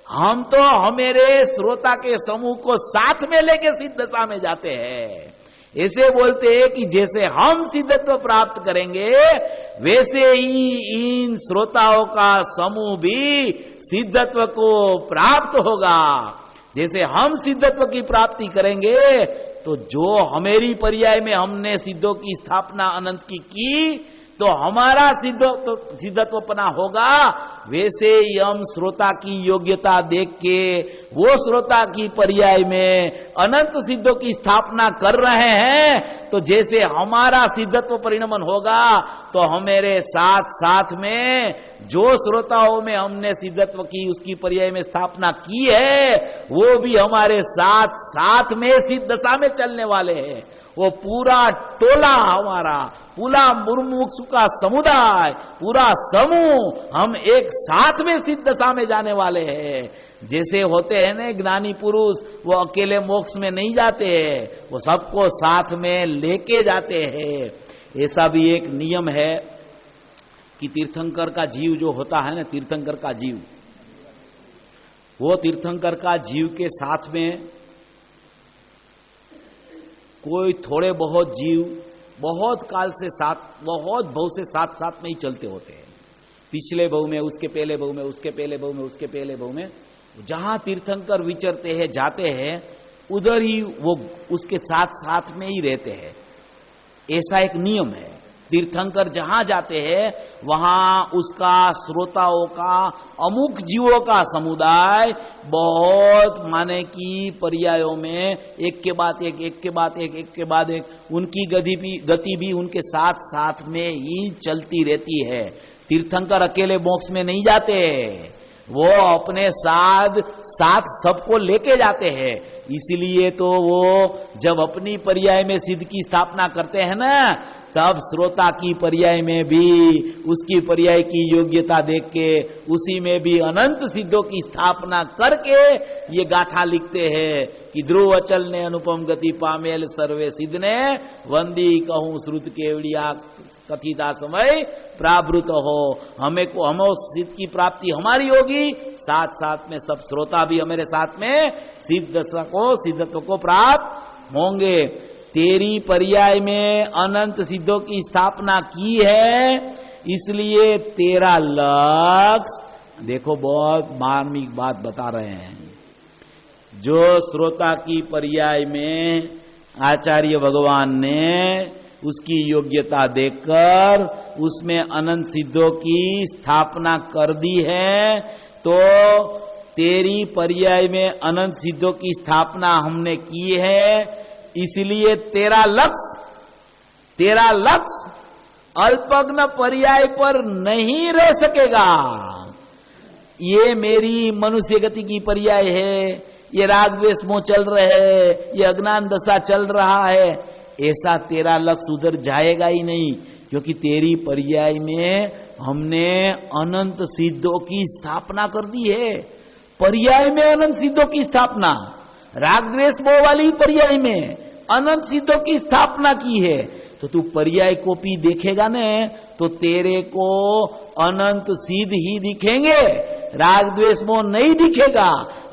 हम तो हमारे श्रोता के समूह को साथ में लेके सिद्ध दशा में जाते हैं। ऐसे बोलते हैं कि जैसे हम सिद्धत्व प्राप्त करेंगे, वैसे ही इन श्रोताओं का समूह भी सिद्धत्व को प्राप्त होगा। जैसे हम सिद्धत्व की प्राप्ति करेंगे, तो जो हमेरी पर्याय में हमने सिद्धों की स्थापना अनंत की, तो हमारा सिद्धत्वपना होगा। वैसे ही हम श्रोता की योग्यता देख के वो श्रोता की पर्याय में अनंत सिद्धों की स्थापना कर रहे हैं, तो जैसे हमारा सिद्धत्व परिणमन होगा, तो हमारे साथ साथ में जो श्रोताओं में हमने सिद्धत्व की उसकी पर्याय में स्थापना की है, वो भी हमारे साथ साथ में सिद्ध दशा में चलने वाले हैं। वो पूरा टोला हमारा, पूरा मुमुक्षु का समुदाय, पूरा समूह, हम एक साथ में सिद्ध दशा में जाने वाले हैं। जैसे होते हैं ना ज्ञानी पुरुष, वो अकेले मोक्ष में नहीं जाते हैं, वो सबको साथ में लेके जाते हैं। ऐसा भी एक नियम है कि तीर्थंकर का जीव जो होता है ना, तीर्थंकर का जीव, वो तीर्थंकर का जीव के साथ में कोई थोड़े बहुत जीव बहुत काल से साथ, बहुत भव से साथ साथ में ही चलते होते हैं। पिछले भव में, उसके पहले भव में, उसके पहले भव में, उसके पहले भव में, जहां तीर्थंकर विचरते हैं, जाते हैं, उधर ही वो उसके साथ साथ में ही रहते हैं। ऐसा एक नियम है। तीर्थंकर जहां जाते हैं, वहां उसका श्रोताओं का, अमुक जीवों का समुदाय बहुत माने की पर्यायों में एक के बाद एक, एक के बाद एक, एक के बाद एक, उनकी गति भी उनके साथ साथ में ही चलती रहती है। तीर्थंकर अकेले मोक्ष में नहीं जाते, वो अपने साथ सबको लेके जाते हैं। इसलिए तो वो जब अपनी पर्याय में सिद्ध की स्थापना करते हैं ना, तब श्रोता की पर्याय में भी उसकी पर्याय की योग्यता देख के उसी में भी अनंत सिद्धों की स्थापना करके ये गाथा लिखते हैं कि ध्रुव अचल ने अनुपम गति पामेल सर्वे सिद्ध ने, वंदी कहूं श्रुत केवड़िया कथिता समय प्रावृत हो। हमें सिद्ध की प्राप्ति हमारी होगी, साथ साथ में सब श्रोता भी हमारे साथ में सिद्धत्व को प्राप्त होंगे। तेरी पर्याय में अनंत सिद्धों की स्थापना की है, इसलिए तेरा लक्ष्य, देखो बहुत मार्मिक बात बता रहे हैं। जो श्रोता की पर्याय में आचार्य भगवान ने उसकी योग्यता देखकर उसमें अनंत सिद्धों की स्थापना कर दी है, तो तेरी पर्याय में अनंत सिद्धों की स्थापना हमने की है, इसलिए तेरा लक्ष्य तेरा लक्ष्य अल्पज्ञ पर्याय पर नहीं रह सकेगा। ये मेरी मनुष्य गति की पर्याय है, ये राग द्वेष मोह चल रहे है, ये अज्ञान दशा चल रहा है, ऐसा तेरा लक्ष्य उधर जाएगा ही नहीं, क्योंकि तेरी पर्याय में हमने अनंत सिद्धों की स्थापना कर दी है। पर्याय में अनंत सिद्धों की स्थापना, राग द्वेष मोह वाली पर्याय में अनंत सिद्धों की स्थापना की है। तो तू पर्याय को भी देखेगा न तो तेरे को अनंत सिद्ध ही दिखेंगे, राग द्वेष मोह नहीं दिखेगा।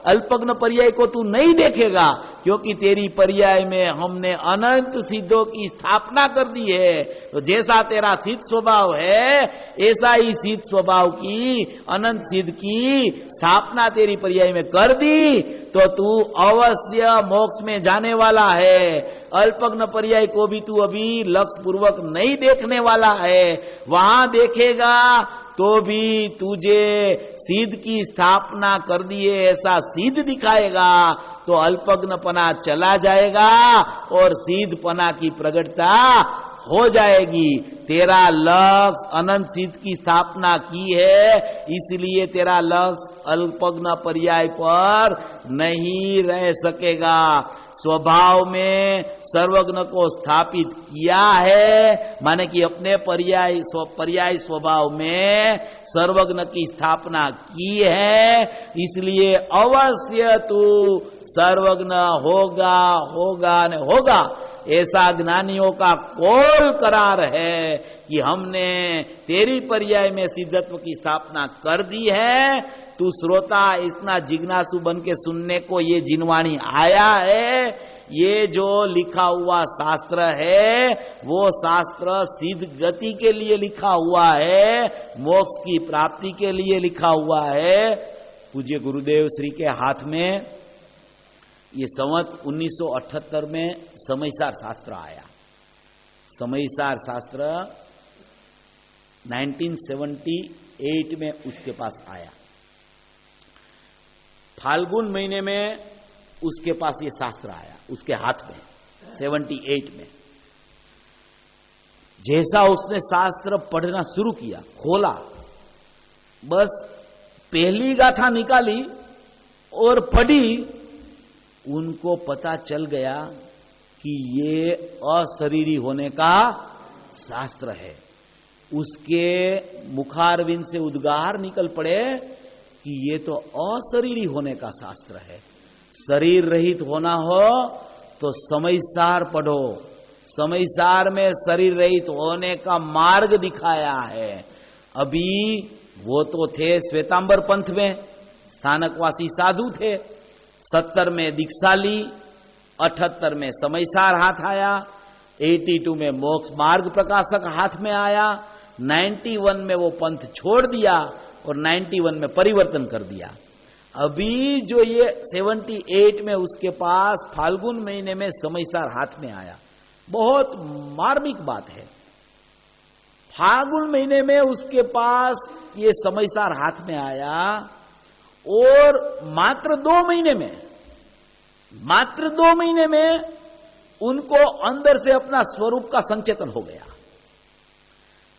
अल्पज्ञ पर्याय को तू नहीं देखेगा, क्योंकि तेरी पर्याय में हमने अनंत सिद्धों की स्थापना कर दी है। तो जैसा तेरा सिद्ध स्वभाव है, ऐसा ही सिद्ध स्वभाव की अनंत सिद्ध की स्थापना तेरी पर्याय में कर दी, तो तू अवश्य मोक्ष में जाने वाला है। अल्पज्ञ पर्याय को भी तू अभी लक्ष्य पूर्वक नहीं देखने वाला है, वहां देखेगा तो भी तुझे सिद्ध की स्थापना कर दिए ऐसा सिद्ध दिखाएगा, तो अल्पज्ञपना चला जाएगा और सिद्धपना की प्रगटता हो जाएगी। तेरा लक्ष्य अनंत सिद्ध की स्थापना की है, इसलिए तेरा लक्ष्य अल्पज्ञ पर्याय पर नहीं रह सकेगा। स्वभाव में सर्वज्ञ को स्थापित किया है, माने कि अपने पर्याय स्वभाव में सर्वज्ञ की स्थापना की है, इसलिए अवश्य तू सर्वज्ञ होगा होगा न होगा, ऐसा ज्ञानियों का कौल करार है कि हमने तेरी पर्याय में सिद्धत्व की स्थापना कर दी है। तू श्रोता इतना जिज्ञासु बन के सुनने को ये जिनवाणी आया है। ये जो लिखा हुआ शास्त्र है वो शास्त्र सिद्ध गति के लिए लिखा हुआ है, मोक्ष की प्राप्ति के लिए लिखा हुआ है। पूज्य गुरुदेव श्री के हाथ में ये संवत 1978 में समयसार शास्त्र आया। समयसार शास्त्र 1978 में उसके पास आया। फाल्गुन महीने में उसके पास ये शास्त्र आया, उसके हाथ में 78 में। जैसा उसने शास्त्र पढ़ना शुरू किया, खोला, बस पहली गाथा निकाली और पढ़ी, उनको पता चल गया कि ये अशरीरी होने का शास्त्र है। उसके मुखारविंद से उद्गार निकल पड़े कि ये तो अशरीरी होने का शास्त्र है। शरीर रहित होना हो तो समयसार पढ़ो, समयसार में शरीर रहित होने का मार्ग दिखाया है। अभी वो तो थे श्वेतांबर पंथ में, स्थानकवासी साधु थे। 70 में दीक्षा ली, 78 में समयसार हाथ आया, 82 में मोक्ष मार्ग प्रकाशक हाथ में आया, 91 में वो पंथ छोड़ दिया और 91 में परिवर्तन कर दिया। अभी जो ये 78 में उसके पास फाल्गुन महीने में समयसार हाथ में आया, बहुत मार्मिक बात है। फाल्गुन महीने में उसके पास ये समयसार हाथ में आया और मात्र 2 महीने में उनको अंदर से अपना स्वरूप का संचेतन हो गया।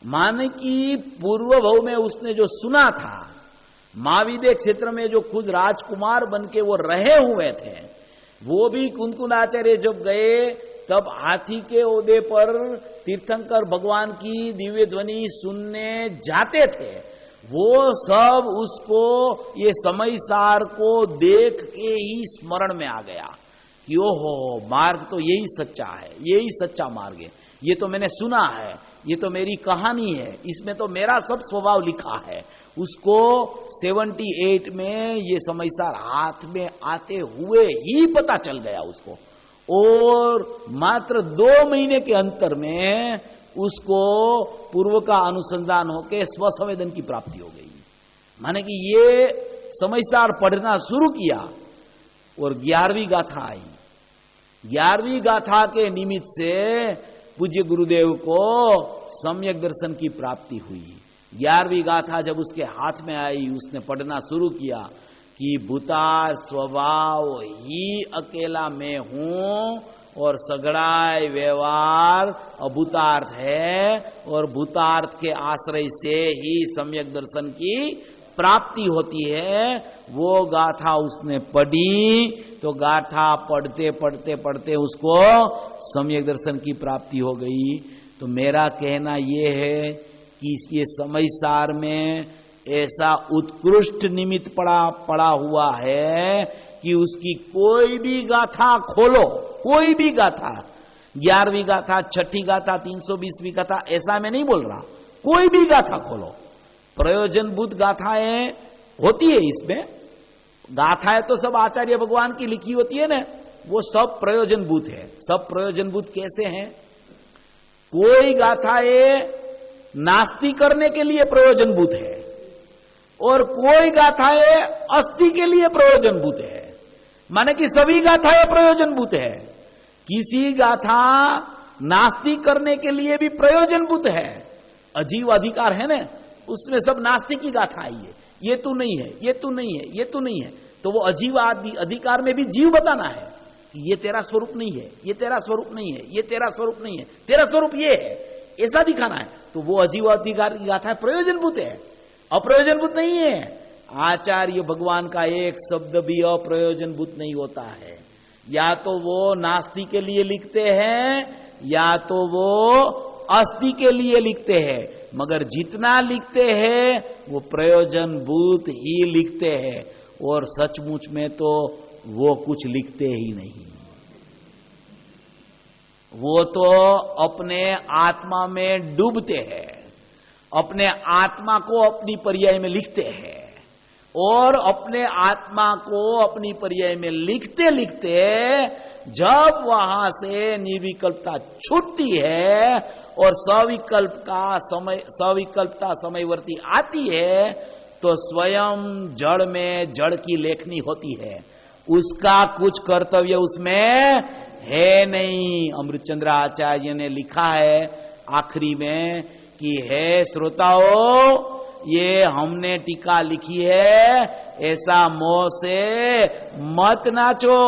माने कि पूर्व भव में उसने जो सुना था, महाविद्य क्षेत्र में जो खुद राजकुमार बन के वो रहे हुए थे, वो भी कुंकुनाचार्य जब गए तब हाथी के ओदे पर तीर्थंकर भगवान की दिव्य ध्वनि सुनने जाते थे। वो सब उसको ये समयसार को देख के ही स्मरण में आ गया कि ओहो, मार्ग तो यही सच्चा है, यही सच्चा मार्ग है, ये तो मैंने सुना है, ये तो मेरी कहानी है, इसमें तो मेरा सब स्वभाव लिखा है। उसको 78 में ये समयसार हाथ में आते हुए ही पता चल गया उसको, और मात्र 2 महीने के अंतर में उसको पूर्व का अनुसंधान होकर स्वसंवेदन की प्राप्ति हो गई। माने कि ये समयसार पढ़ना शुरू किया और 11वीं गाथा आई। 11वीं गाथा के निमित्त से पूज्य गुरुदेव को सम्यक दर्शन की प्राप्ति हुई। 11वीं गाथा जब उसके हाथ में आई, उसने पढ़ना शुरू किया कि भूतार स्वभाव ही अकेला मैं हूं और सगड़ाई व्यवहार अभूतार्थ है, और भूतार्थ के आश्रय से ही सम्यक दर्शन की प्राप्ति होती है। वो गाथा उसने पढ़ी तो गाथा पढ़ते पढ़ते पढ़ते उसको सम्यक दर्शन की प्राप्ति हो गई। तो मेरा कहना यह है कि ये समय सार में ऐसा उत्कृष्ट निमित्त पड़ा हुआ है कि उसकी कोई भी गाथा खोलो, कोई भी गाथा, 11वीं गाथा, 6ठी गाथा, 320वीं गाथा, ऐसा मैं नहीं बोल रहा, कोई भी गाथा खोलो, प्रयोजनभूत गाथाएं होती है। इसमें गाथाएं तो सब आचार्य भगवान की लिखी होती है ना, वो सब प्रयोजनभूत है। सब प्रयोजनभूत कैसे हैं? कोई गाथाएं नास्ति करने के लिए प्रयोजनभूत है और कोई गाथाएं अस्थि के लिए प्रयोजनभूत है। माने कि सभी गाथाएं प्रयोजनभूत है। किसी गाथा नास्ति करने के लिए भी प्रयोजनभूत है। अजीव अधिकार है ना, उसमें सब नास्तिक की गाथा आई है, ये तो नहीं है, ये तो नहीं है, ये तो नहीं है। तो वो अजीव अधिकार में भी जीव बताना है कि ये तेरा स्वरूप नहीं है, ये तेरा स्वरूप नहीं है, ये तेरा स्वरूप नहीं है, तेरा स्वरूप ये है, ऐसा दिखाना है। तो वो अजीव अधिकार की गाथा प्रयोजनभूत है, अप्रयोजनभूत नहीं है। आचार्य भगवान का एक शब्द भी अप्रयोजनभूत नहीं होता है। या तो वो नास्ति के लिए लिखते हैं या तो वो अस्थि के लिए लिखते हैं, मगर जितना लिखते हैं वो प्रयोजनभूत ही लिखते हैं। और सचमुच में तो वो कुछ लिखते ही नहीं, वो तो अपने आत्मा में डूबते हैं, अपने आत्मा को अपनी पर्याय में लिखते हैं, और अपने आत्मा को अपनी पर्याय में लिखते लिखते जब वहां से निर्विकल्पता छूटती है और सविकल्पता समयवर्ती आती है, तो स्वयं जड़ में जड़ की लेखनी होती है। उसका कुछ कर्तव्य उसमें है नहीं। अमृतचंद्र आचार्य ने लिखा है आखिरी में कि हे श्रोताओ, ये हमने टीका लिखी है, ऐसा मोह से मत नाचो,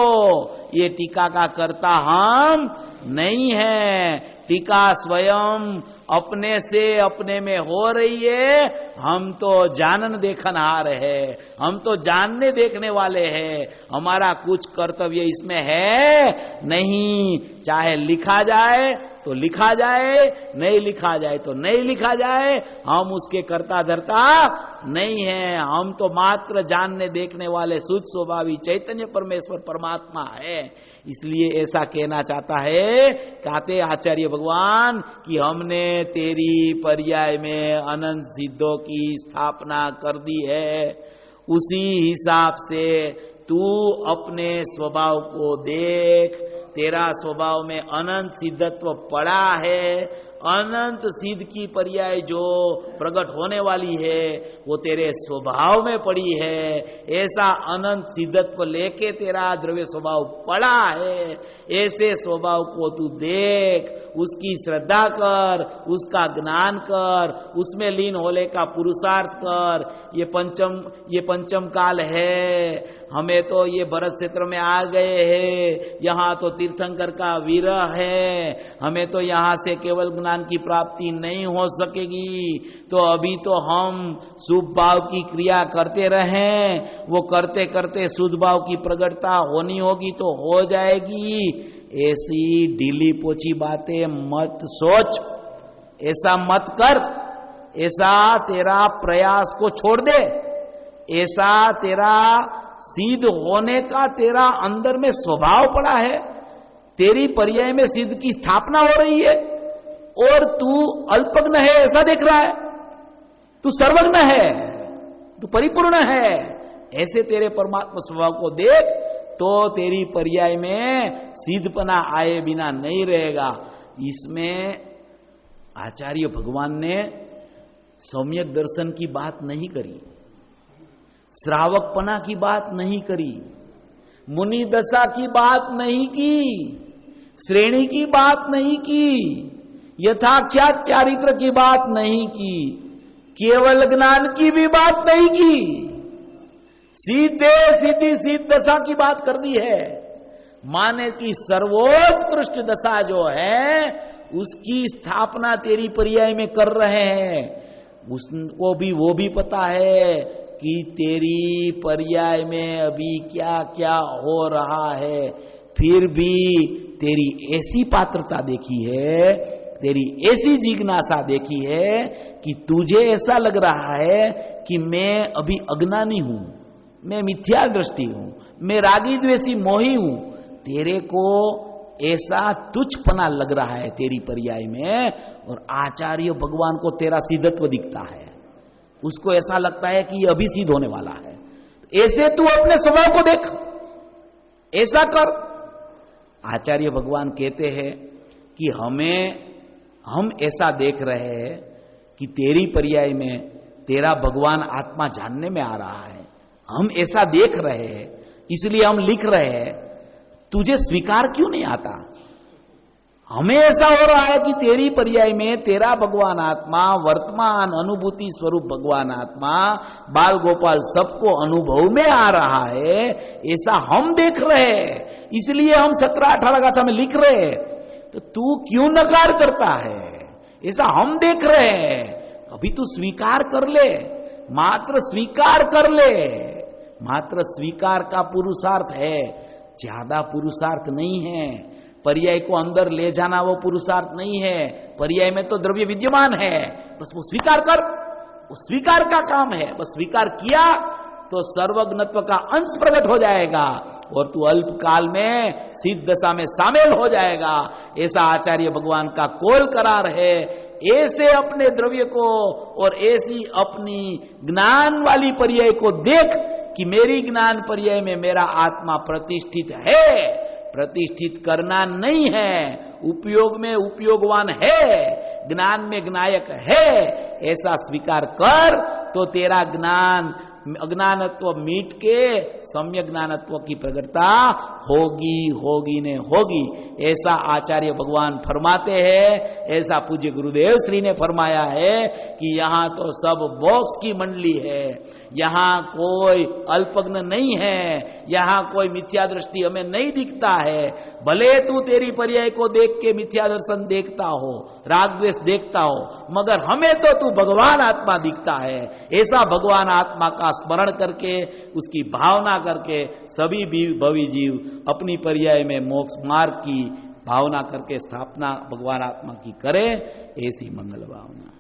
ये टीका का कर्ता हम नहीं है। टीका स्वयं अपने से अपने में हो रही है। हम तो जानन देखनहार है, हम तो जानने देखने वाले हैं। हमारा कुछ कर्तव्य इसमें है नहीं। चाहे लिखा जाए तो लिखा जाए, नहीं लिखा जाए तो नहीं लिखा जाए, हम उसके कर्ता धर्ता नहीं है। हम तो मात्र जानने देखने वाले शुद्ध स्वभावी चैतन्य परमेश्वर परमात्मा है। इसलिए ऐसा कहना चाहता है, कहते आचार्य भगवान कि हमने तेरी पर्याय में अनंत सिद्धों की स्थापना कर दी है। उसी हिसाब से तू अपने स्वभाव को देख। तेरा स्वभाव में अनंत सिद्धत्व पड़ा है। अनंत सिद्ध की पर्याय जो प्रकट होने वाली है वो तेरे स्वभाव में पड़ी है। ऐसा अनंत सिद्धत्व लेके तेरा द्रव्य स्वभाव पड़ा है। ऐसे स्वभाव को तू देख, उसकी श्रद्धा कर, उसका ज्ञान कर, उसमें लीन होने का पुरुषार्थ कर। ये पंचम काल है। हमें तो ये भरत क्षेत्र में आ गए हैं, यहाँ तो तीर्थंकर का विरह है, हमें तो यहाँ से केवल ज्ञान की प्राप्ति नहीं हो सकेगी। तो अभी तो हम शुभ भाव की क्रिया करते रहें, वो करते करते शुद्ध भाव की प्रगटता होनी होगी तो हो जाएगी। ऐसी ढीली पोची बातें मत सोच, ऐसा मत कर। ऐसा तेरा प्रयास को छोड़ दे। ऐसा तेरा सिद्ध होने का तेरा अंदर में स्वभाव पड़ा है। तेरी पर्याय में सिद्ध की स्थापना हो रही है और तू अल्पज्ञ है ऐसा देख रहा है। तू सर्वज्ञ है, तू परिपूर्ण है। ऐसे तेरे परमात्मा स्वभाव को देख तो तेरी पर्याय में सिद्धपना आए बिना नहीं रहेगा। इसमें आचार्य भगवान ने सम्यक दर्शन की बात नहीं करी, श्रावकपना की बात नहीं करी, मुनि दशा की बात नहीं की, श्रेणी की बात नहीं की, यथाख्यात चारित्र की बात नहीं की, केवल ज्ञान की भी बात नहीं की। सीधे सीधी सिद्ध दशा की बात कर दी है। माने कि सर्वोत्कृष्ट दशा जो है उसकी स्थापना तेरी पर्याय में कर रहे हैं। उसको भी वो भी पता है कि तेरी पर्याय में अभी क्या क्या हो रहा है, फिर भी तेरी ऐसी पात्रता देखी है, तेरी ऐसी जिज्ञासा देखी है कि तुझे ऐसा लग रहा है कि मैं अभी अज्ञानी हूं, मैं मिथ्या दृष्टि हूं, मैं रागी द्वेषी मोही हूं। तेरे को ऐसा तुच्छपना लग रहा है तेरी पर्याय में, और आचार्य भगवान को तेरा सिद्धत्व दिखता है। उसको ऐसा लगता है कि ये अभी सिद्ध होने वाला है। ऐसे तू अपने स्वभाव को देख, ऐसा कर। आचार्य भगवान कहते हैं कि हम ऐसा देख रहे हैं कि तेरी पर्याय में तेरा भगवान आत्मा जानने में आ रहा है, हम ऐसा देख रहे हैं, इसलिए हम लिख रहे हैं। तुझे स्वीकार क्यों नहीं आता? हमें ऐसा हो रहा है कि तेरी पर्याय में तेरा भगवान आत्मा, वर्तमान अनुभूति स्वरूप भगवान आत्मा, बाल गोपाल सबको अनुभव में आ रहा है, ऐसा हम देख रहे हैं, इसलिए हम 17-18 गाथा में लिख रहे हैं। तो तू क्यों नकार करता है? ऐसा हम देख रहे हैं, अभी तू स्वीकार कर ले, मात्र स्वीकार कर ले। मात्र स्वीकार का पुरुषार्थ है, ज्यादा पुरुषार्थ नहीं है। पर्याय को अंदर ले जाना वो पुरुषार्थ नहीं है। पर्याय में तो द्रव्य विद्यमान है, बस वो स्वीकार कर, वो स्वीकार का काम है। बस स्वीकार किया तो सर्वज्ञत्व का अंश प्रकट हो जाएगा और तू अल्प काल में सिद्ध दशा में शामिल हो जाएगा। ऐसा आचार्य भगवान का कोल करार है। ऐसे अपने द्रव्य को और ऐसी अपनी ज्ञान वाली पर्याय को देख कि मेरी ज्ञान पर्याय में मेरा आत्मा प्रतिष्ठित है। प्रतिष्ठित करना नहीं है, उपयोग में उपयोगवान है, ज्ञान में ज्ञायक है, ऐसा स्वीकार कर तो तेरा ज्ञान अज्ञानत्व मीट के सम्य ज्ञानत्व की प्रगटता होगी ने होगी। ऐसा आचार्य भगवान फरमाते हैं, ऐसा पूज्य गुरुदेव श्री ने फरमाया है कि यहाँ तो सब बॉक्स की मंडली है, यहाँ कोई अल्पज्ञ नहीं है, यहाँ कोई मिथ्या दृष्टि हमें नहीं दिखता है। भले तू तेरी पर्याय को देख के मिथ्या दर्शन देखता हो, राग द्वेष देखता हो, मगर हमें तो तू भगवान आत्मा दिखता है। ऐसा भगवान आत्मा का स्मरण करके, उसकी भावना करके सभी भवी जीव अपनी पर्याय में मोक्ष मार्ग की भावना करके स्थापना भगवान आत्मा की करे। ऐसी मंगल भावना।